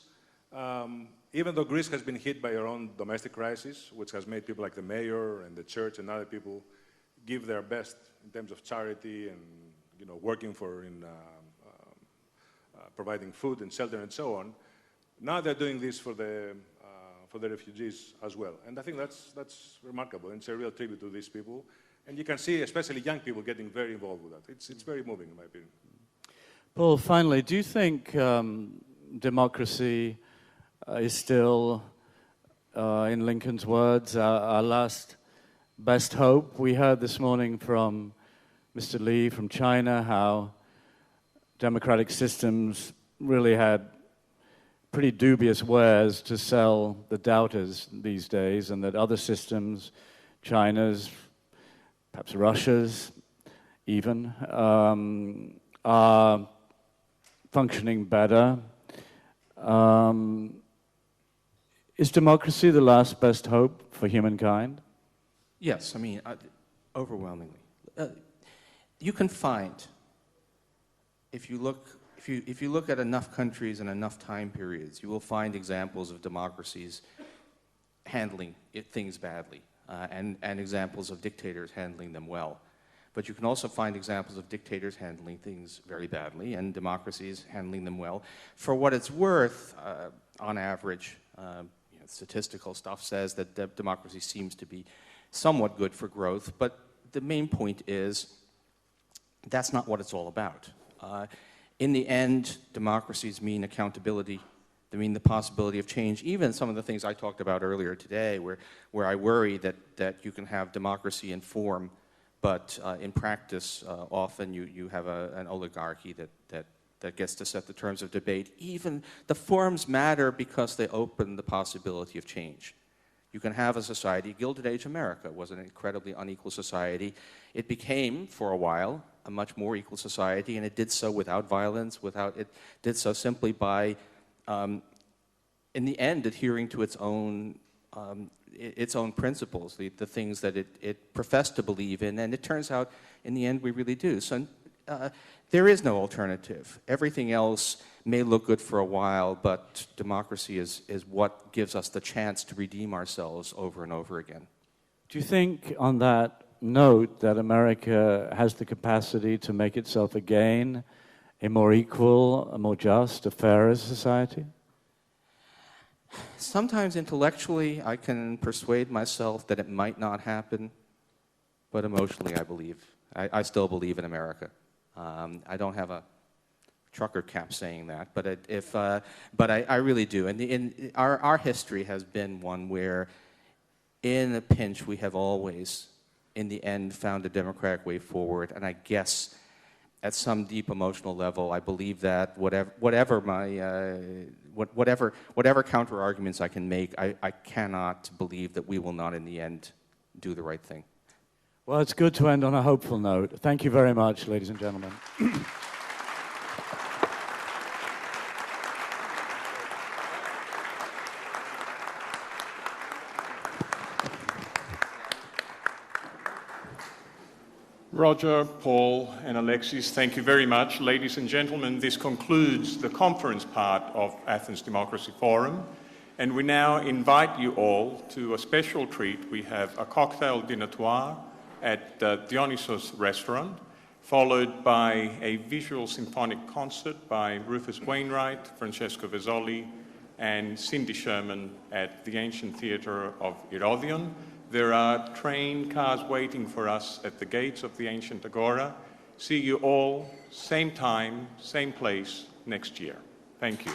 even though Greece has been hit by her own domestic crisis, which has made people like the mayor and the church and other people give their best in terms of charity and, working providing food and shelter and so on, now they're doing this for the refugees as well. And I think that's remarkable. And it's a real tribute to these people. And you can see, especially young people, getting very involved with that. It's very moving, in my opinion. Paul, finally, do you think democracy is still, in Lincoln's words, our last best hope? We heard this morning from Mr. Li from China how democratic systems really had pretty dubious wares to sell the doubters these days, and that other systems, China's, perhaps Russia's even, are functioning better. Is democracy the last best hope for humankind? Yes, I mean, overwhelmingly. You can find, if you look at enough countries and enough time periods, you will find examples of democracies handling things badly, and examples of dictators handling them well. But you can also find examples of dictators handling things very badly and democracies handling them well. For what it's worth, on average, statistical stuff says that democracy seems to be somewhat good for growth, but the main point is that's not what it's all about. In the end, democracies mean accountability. They mean the possibility of change. Even some of the things I talked about earlier today, where I worry that you can have democracy in form, but in practice, often you have an oligarchy that gets to set the terms of debate. Even the forms matter because they open the possibility of change. You can have a society. Gilded Age America was an incredibly unequal society. It became, for a while, a much more equal society, and it did so without violence. It did so simply by, in the end, adhering to its own principles, the things that it professed to believe in, and it turns out, in the end, we really do. So there is no alternative. Everything else may look good for a while, but democracy is what gives us the chance to redeem ourselves over and over again. Do you think, on that note, that America has the capacity to make itself again a more equal, a more just, a fairer society? Sometimes intellectually I can persuade myself that it might not happen, but emotionally I believe. I still believe in America. I don't have a trucker cap saying that, but I really do. And our history has been one where, in a pinch, we have always, in the end, found a democratic way forward. And I guess, at some deep emotional level, I believe that whatever counter arguments I can make, I cannot believe that we will not, in the end, do the right thing. Well, it's good to end on a hopeful note. Thank you very much, ladies and gentlemen. Roger, Paul, and Alexis, thank you very much. Ladies and gentlemen, this concludes the conference part of Athens Democracy Forum, and we now invite you all to a special treat. We have a cocktail dînatoire at the Dionysos restaurant, followed by a visual symphonic concert by Rufus Wainwright, Francesco Vezzoli, and Cindy Sherman at the Ancient Theatre of Erodion. There are train cars waiting for us at the gates of the Ancient Agora. See you all, same time, same place, next year. Thank you.